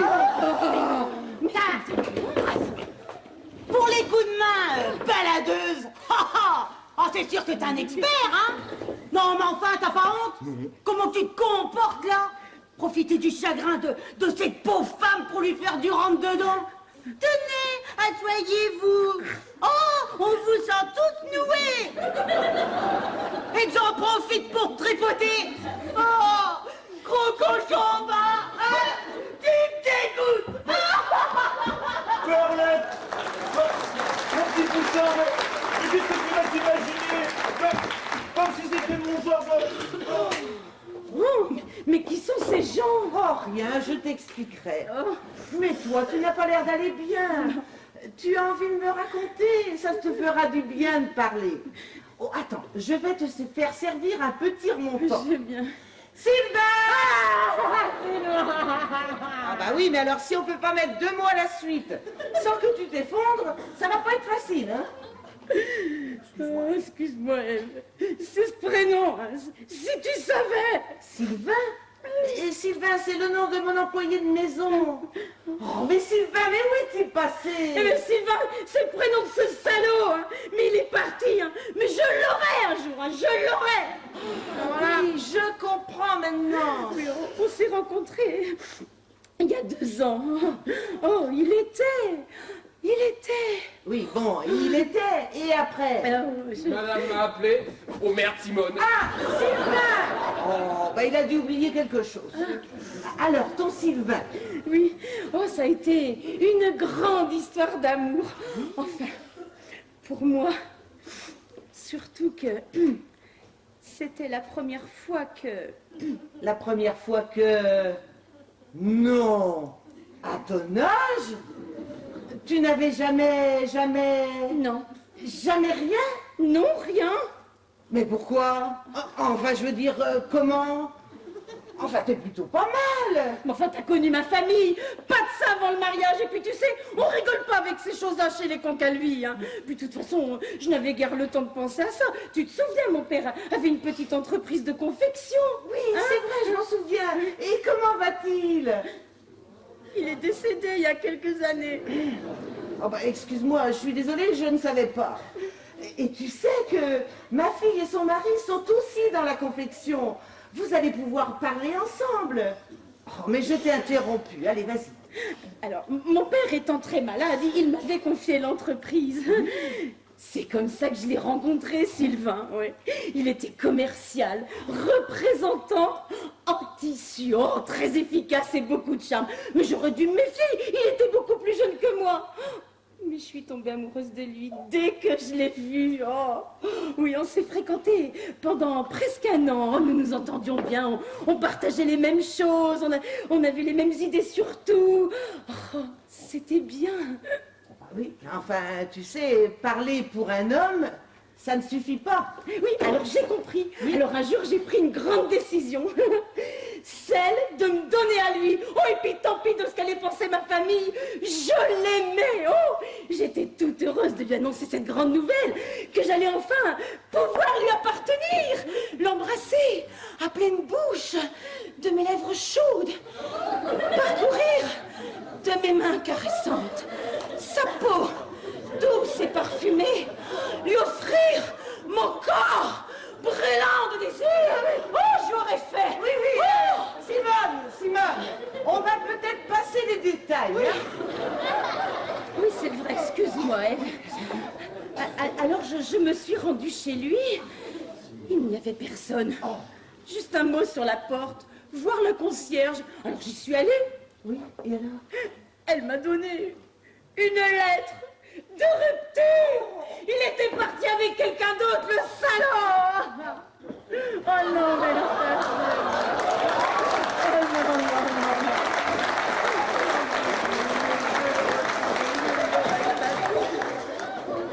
[SPEAKER 4] Tiens, pour les coups de main, baladeuse, oh, c'est sûr que t'es un expert, hein? Non, mais enfin, t'as pas honte? Comment tu te comportes, là? Profiter du chagrin de cette pauvre femme pour lui faire du rentre-dedans? Tenez, asseyez-vous. Oh, on vous sent toutes nouées. Et que j'en profite pour te tripoter. Oh, gros cochon, bah, tu me dégoûtes.
[SPEAKER 3] Perlette, mon petit poussin, mais qu'est-ce que tu vas t'imaginer? Comme si c'était mon genre de...
[SPEAKER 6] Oh, mais qui sont ces gens?
[SPEAKER 2] Oh, rien, je t'expliquerai. Mais toi, tu n'as pas l'air d'aller bien. Tu as envie de me raconter, ça te fera du bien de parler. Oh, attends, je vais te faire servir un petit remontant.
[SPEAKER 6] J'ai bien.
[SPEAKER 2] Sylvain! Ah bah oui, mais alors si on peut pas mettre 2 mots à la suite sans que tu t'effondres, ça va pas être facile, hein?
[SPEAKER 6] Oh, excuse-moi, Ève. C'est ce prénom. Hein. Si tu savais.
[SPEAKER 2] Sylvain? Et Sylvain, c'est le nom de mon employé de maison. Oh, mais Sylvain, mais où es-tu passé?
[SPEAKER 6] Eh bien, Sylvain, c'est le prénom de ce salaud. Hein. Mais il est parti. Hein. Mais je l'aurai un jour. Hein. Je l'aurai.
[SPEAKER 2] Voilà, oui, je comprends maintenant.
[SPEAKER 6] Oui, on s'est rencontrés il y a 2 ans. Oh, il était.
[SPEAKER 2] Oui, bon, il était, et après?
[SPEAKER 1] Madame m'a appelé. Oh merde, Simone.
[SPEAKER 2] Ah, Sylvain! Oh, bah il a dû oublier quelque chose. Alors, ton Sylvain?
[SPEAKER 6] Oui, oh, ça a été une grande histoire d'amour. Enfin, pour moi, surtout que c'était la première fois que...
[SPEAKER 2] La première fois que... Non! À ton âge? Tu n'avais jamais...
[SPEAKER 6] Non.
[SPEAKER 2] Jamais rien?
[SPEAKER 6] Non, rien.
[SPEAKER 2] Mais pourquoi? Enfin, je veux dire, comment? Enfin, t'es plutôt pas mal.
[SPEAKER 6] Mais enfin, t'as connu ma famille. Pas de ça avant le mariage. Et puis, tu sais, on rigole pas avec ces choses-là chez les Concalvi. Hein. Puis, de toute façon, je n'avais guère le temps de penser à ça. Tu te souviens, mon père avait une petite entreprise de confection.
[SPEAKER 2] Oui, c'est vrai, je m'en souviens. Et comment va-t-il?
[SPEAKER 6] Il est décédé il y a quelques années.
[SPEAKER 2] Oh bah, excuse-moi, je suis désolée, je ne savais pas. Et tu sais que ma fille et son mari sont aussi dans la confection. Vous allez pouvoir parler ensemble. Oh, mais je t'ai interrompu. Allez, vas-y.
[SPEAKER 6] Alors, mon père étant très malade, il m'avait confié l'entreprise. C'est comme ça que je l'ai rencontré, Sylvain. Ouais. Il était commercial, représentant en tissu, oh, très efficace et beaucoup de charme. Mais j'aurais dû me méfier, il était beaucoup plus jeune que moi. Mais je suis tombée amoureuse de lui dès que je l'ai vu. Oh. Oui, on s'est fréquentés pendant presque un an. Nous nous entendions bien, on partageait les mêmes choses, on avait les mêmes idées sur tout. Oh, c'était bien.
[SPEAKER 2] Oui, enfin, tu sais, parler pour un homme, ça ne suffit pas.
[SPEAKER 6] Oui, alors j'ai compris. Oui. Alors un jour, j'ai pris une grande décision. Celle de me donner à lui. Oh, et puis tant pis de ce qu'allait penser ma famille. Je l'aimais. Oh, j'étais toute heureuse de lui annoncer cette grande nouvelle, que j'allais enfin pouvoir lui appartenir, l'embrasser à pleine bouche, de mes lèvres chaudes, parcourir de mes mains caressantes sa peau douce et parfumée, lui offrir mon corps brûlant de désir. Oh, j'aurais fait.
[SPEAKER 2] Oui, oui.
[SPEAKER 6] Oh.
[SPEAKER 2] Simone, on va peut-être passer les détails.
[SPEAKER 6] Oui,
[SPEAKER 2] hein.
[SPEAKER 6] Oui, c'est vrai, excuse-moi, Ève. Alors, je me suis rendue chez lui. Il n'y avait personne. Oh. Juste un mot sur la porte, voir le concierge. Alors, j'y suis allée.
[SPEAKER 2] Oui, et alors?
[SPEAKER 6] Elle m'a donné une lettre de rupture. Il était parti avec quelqu'un d'autre, le salaud. Oh non, mais non,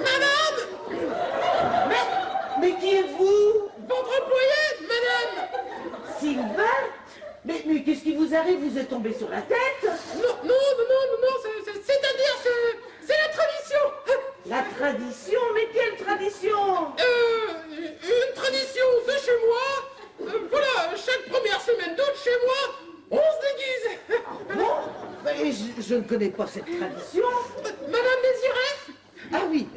[SPEAKER 2] Madame! Mais qui êtes-vous?
[SPEAKER 1] Votre employé, madame!
[SPEAKER 2] Sylvain? Mais qu'est-ce qui vous arrive? Vous êtes tombé sur la tête?
[SPEAKER 1] Non, c'est-à-dire, c'est la tradition!
[SPEAKER 2] La tradition? Mais quelle tradition?
[SPEAKER 1] Une tradition de chez moi. Voilà, chaque première semaine d'août, chez moi, on se déguise.
[SPEAKER 2] Bon, mais je ne connais pas cette tradition.
[SPEAKER 1] Madame Désirée?
[SPEAKER 2] Ah oui,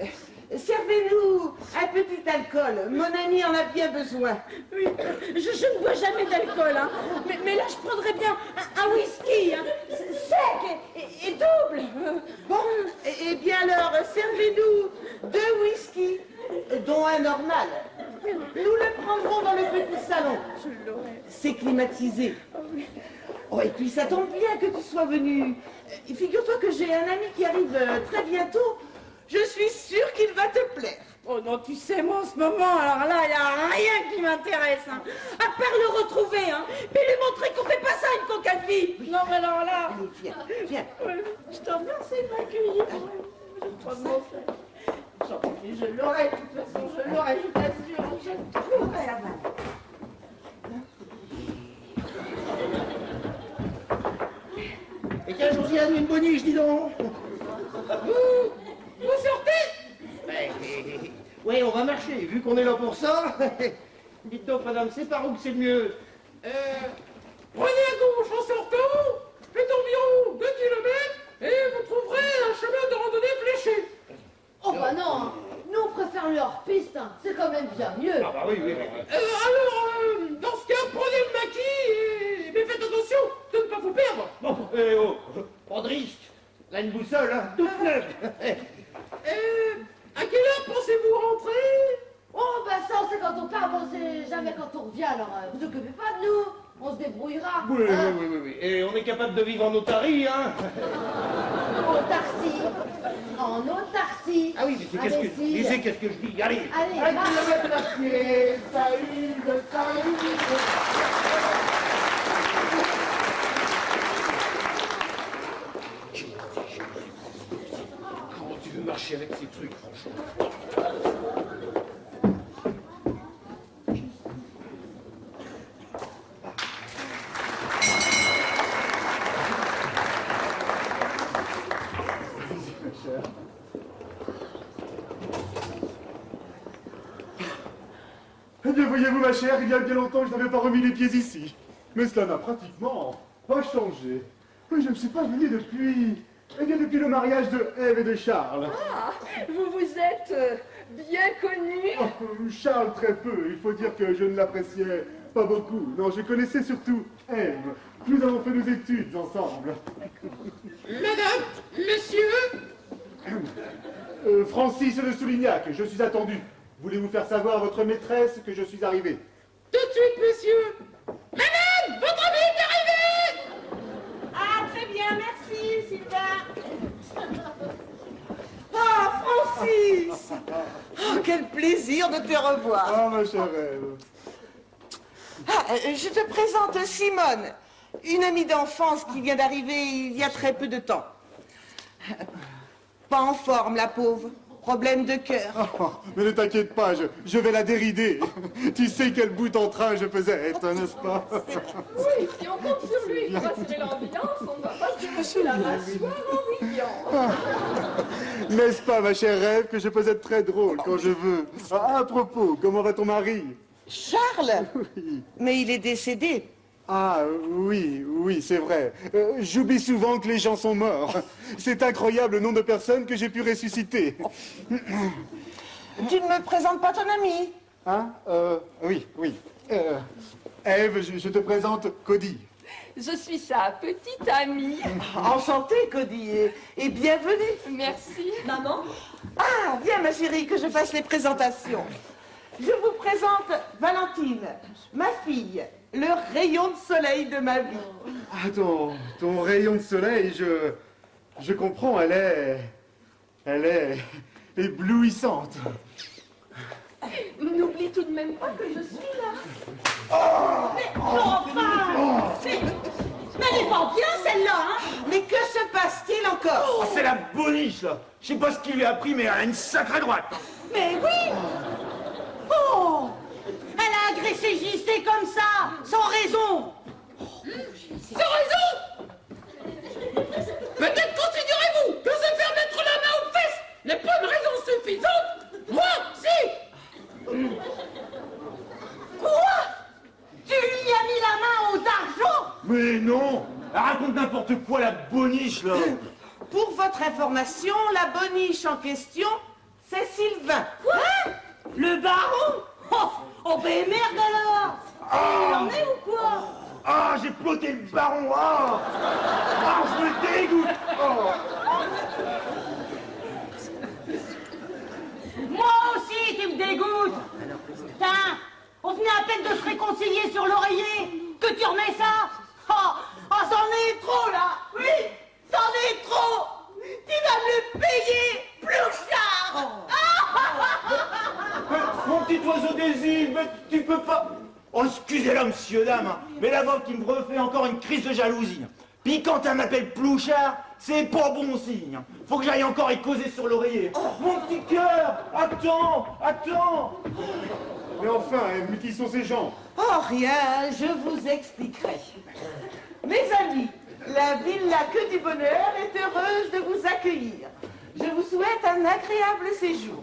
[SPEAKER 2] servez-nous un petit alcool. Mon ami en a bien besoin.
[SPEAKER 6] Oui, je ne bois jamais d'alcool, hein. Mais là, je prendrais bien un whisky, hein, sec et double.
[SPEAKER 2] Bon, eh bien alors, servez-nous 2 whisky, dont un normal. Nous le prendrons dans le petit salon.
[SPEAKER 6] Je l'aurais.
[SPEAKER 2] C'est climatisé. Oh, et puis ça tombe bien que tu sois venu. Figure-toi que j'ai un ami qui arrive très bientôt. Je suis sûre qu'il va te plaire.
[SPEAKER 6] Oh non, tu sais, moi en ce moment, alors là, il n'y a rien qui m'intéresse, hein. À part le retrouver, hein. Puis lui montrer qu'on fait pas ça, une coquette vie. Non, mais alors là...
[SPEAKER 2] Allez, viens.
[SPEAKER 6] Ouais, je te remercie de m'accueillir. Je crois de mon frère. Je l'aurai, de toute façon, je l'aurai, je t'assure. Je trouverai la main.
[SPEAKER 8] Et tiens, Josiane, une boniche, dis donc.
[SPEAKER 1] Vous sortez?
[SPEAKER 8] Oui, on va marcher, vu qu'on est là pour ça. Dites donc, madame, c'est par où que c'est le mieux?
[SPEAKER 1] Prenez à gauche en sortant, faites environ 2 kilomètres et vous trouverez un chemin de randonnée fléché.
[SPEAKER 7] Oh bah non, nous on préfère le hors-piste, hein. C'est quand même bien mieux.
[SPEAKER 8] Ah bah oui.
[SPEAKER 1] Alors, dans ce cas, prenez le maquis, mais faites attention de ne pas vous perdre.
[SPEAKER 8] Bon, pas de risque. Là, une boussole, hein, toute neuve.
[SPEAKER 1] À quelle heure pensez-vous rentrer?
[SPEAKER 7] Oh bah ça, c'est quand on part, on sait jamais quand on revient, alors vous occupez pas de nous, on se débrouillera.
[SPEAKER 8] Oui.
[SPEAKER 7] Hein.
[SPEAKER 8] Et on est capable de vivre en autarcie, hein.
[SPEAKER 7] En autarcie.
[SPEAKER 8] Ah oui, mais c'est qu'est-ce que je dis? Allez.
[SPEAKER 7] Allez,
[SPEAKER 8] Un
[SPEAKER 7] marche.
[SPEAKER 8] kilomètre à pied, salut.
[SPEAKER 1] Comment tu veux marcher avec ces trucs, franchement?
[SPEAKER 9] bien, voyez-vous, ma chère, il y a bien longtemps que je n'avais pas remis les pieds ici. Mais cela n'a pratiquement pas changé. Oui, je ne suis pas venu depuis... Eh bien, depuis le mariage de Ève et de Charles.
[SPEAKER 6] Ah, vous vous êtes bien connus.
[SPEAKER 9] Oh, Charles, très peu. Il faut dire que je ne l'appréciais pas beaucoup. Non, je connaissais surtout Ève. Nous avons fait nos études ensemble.
[SPEAKER 1] Madame, monsieur.
[SPEAKER 9] Francis de Soulignac, je suis attendu. Voulez-vous faire savoir à votre maîtresse que je suis arrivé?
[SPEAKER 1] Tout de suite, monsieur. Madame, votre ami est arrivé.
[SPEAKER 2] Ah, très bien, merci, Sylvain. Ah, Francis. Oh, quel plaisir de te revoir.
[SPEAKER 9] Ah, ma chère Ève.
[SPEAKER 2] Ah, je te présente Simone, une amie d'enfance qui vient d'arriver il y a très peu de temps. Pas en forme, la pauvre. Problème de cœur.
[SPEAKER 9] Oh, mais ne t'inquiète pas, je vais la dérider. Tu sais quel bout en train je faisais être, n'est-ce pas?
[SPEAKER 6] Oui, si on compte sur lui pour assurer l'ambiance, on ne va pas se démousser la mâchoire en riant.
[SPEAKER 9] N'est-ce pas, ma chère Ève, que je peux être très drôle quand je veux? À propos, comment va ton mari?
[SPEAKER 2] Charles?
[SPEAKER 9] Oui.
[SPEAKER 2] Mais il est décédé.
[SPEAKER 9] Ah, oui, c'est vrai. J'oublie souvent que les gens sont morts. C'est incroyable le nombre de personnes que j'ai pu ressusciter.
[SPEAKER 2] Tu ne me présentes pas ton ami?
[SPEAKER 9] Hein? Oui. Ève, je te présente Cody.
[SPEAKER 6] Je suis sa petite amie.
[SPEAKER 2] Enchantée, Cody, et bienvenue.
[SPEAKER 6] Merci. Maman?
[SPEAKER 2] Ah, viens, ma chérie, que je fasse les présentations. Je vous présente Valentine, ma fille, le rayon de soleil de ma vie.
[SPEAKER 9] Ah, ton rayon de soleil, je comprends, elle est éblouissante.
[SPEAKER 6] N'oublie tout de même pas que je suis là.
[SPEAKER 4] Mais enfin Mais elle est pas bien, celle-là, hein?
[SPEAKER 2] Mais que se passe-t-il encore?
[SPEAKER 3] Oh, c'est la boniche, là. Je sais pas ce qu'il lui a pris, mais elle a une sacrée droite.
[SPEAKER 4] Mais oui! Oh! Elle a agressé JC comme ça, sans raison!
[SPEAKER 1] Sans raison. Peut-être considérez-vous que se faire mettre la main aux fesses n'est pas une raison suffisante. Moi, si.
[SPEAKER 4] Quoi? Tu lui as mis la main aux argent?
[SPEAKER 3] Mais non. Elle raconte n'importe quoi, la boniche, là.
[SPEAKER 2] Pour votre information, la boniche en question, c'est Sylvain.
[SPEAKER 4] Quoi? Le baron? Oh ben merde alors! Il en est ou quoi?
[SPEAKER 3] Ah, j'ai ploté le baron. Ah, je me dégoûte. Oh.
[SPEAKER 4] Moi aussi, tu me dégoûtes! Putain, on venait à peine de se réconcilier sur l'oreiller, que tu remets ça? Oh, c'en est trop là! Oui, c'en est trop! Tu vas me le payer, Plouchard!
[SPEAKER 3] Mon petit oiseau des îles, mais tu peux pas... Oh, excusez-la, monsieur, dame, hein, mais la vôtre qui me refait encore une crise de jalousie. Puis quand elle m'appelle Plouchard, c'est pas bon signe. Faut que j'aille encore y causer sur l'oreiller. Mon petit cœur, attends.
[SPEAKER 9] Mais enfin, Ève, qui sont ces gens?
[SPEAKER 2] Oh, rien, je vous expliquerai. Mes amis, la Villa Que du Bonheur est heureuse de vous accueillir. Je vous souhaite un agréable séjour.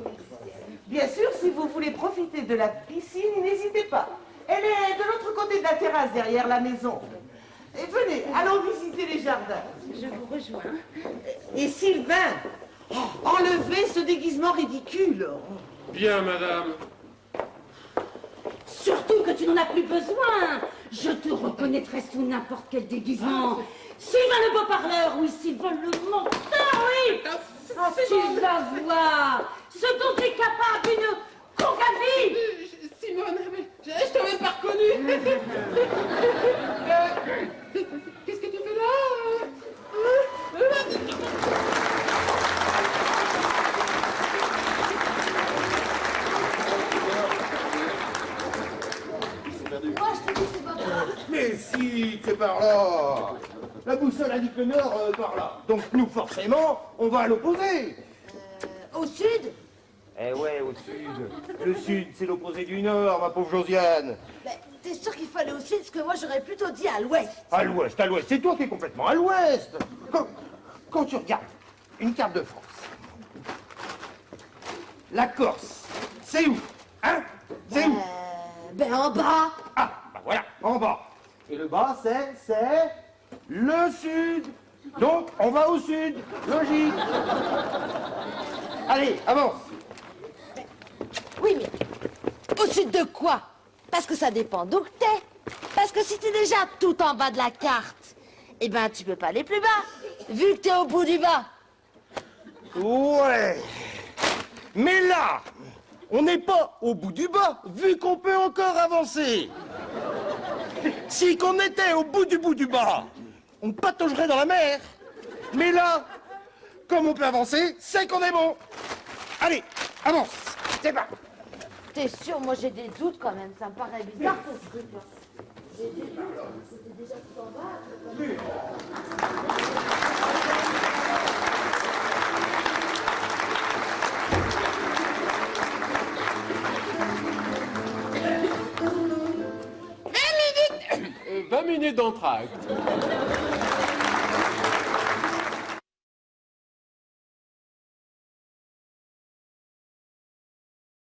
[SPEAKER 2] Bien sûr, si vous voulez profiter de la piscine, n'hésitez pas. Elle est de l'autre côté de la terrasse, derrière la maison. Et venez, allons visiter les jardins.
[SPEAKER 6] Je vous rejoins.
[SPEAKER 2] Et Sylvain, enlevez ce déguisement ridicule.
[SPEAKER 1] Bien, madame.
[SPEAKER 4] Surtout que tu n'en as plus besoin. Je te reconnaîtrai sous n'importe quel déguisement. Sylvain le beau-parleur, oui, Sylvain le menteur, oui. Tu vas voir ce dont tu es capable, une concavie.
[SPEAKER 1] Simone, je t'avais pas reconnu. Qu'est-ce que tu fais là?
[SPEAKER 7] Moi, je te dis, c'est pas grave.
[SPEAKER 8] Mais si, c'est par là. La boussole indique le nord par là. Donc nous, forcément, on va à l'opposé.
[SPEAKER 7] Au sud?
[SPEAKER 8] Eh ouais, au sud. Le sud, c'est l'opposé du nord, ma pauvre Josiane.
[SPEAKER 7] Mais t'es sûr qu'il fallait au sud? Parce que moi, j'aurais plutôt dit à l'ouest.
[SPEAKER 8] À l'ouest. C'est toi qui es complètement à l'ouest. Quand tu regardes une carte de France, la Corse, c'est où? Hein? C'est où?
[SPEAKER 7] Ben en bas.
[SPEAKER 3] Ah, bah voilà, en bas. Et le bas, c'est le sud. Donc, on va au sud. Logique. Allez, avance.
[SPEAKER 7] Oui, mais au sud de quoi? Parce que ça dépend d'où que t'es. Parce que si t'es déjà tout en bas de la carte, eh ben tu peux pas aller plus bas, vu que t'es au bout du bas.
[SPEAKER 8] Ouais. Mais là, on n'est pas au bout du bas, vu qu'on peut encore avancer. Si qu'on était au bout du bas, on pataugerait dans la mer. Mais là, comme on peut avancer, c'est qu'on est bon. Allez, avance. C'est pas.
[SPEAKER 7] T'es sûr? Moi j'ai des doutes quand même, ça me paraît bizarre ce truc là. J'ai des doutes, c'était déjà tout en bas.
[SPEAKER 1] « 20 minutes d'entracte.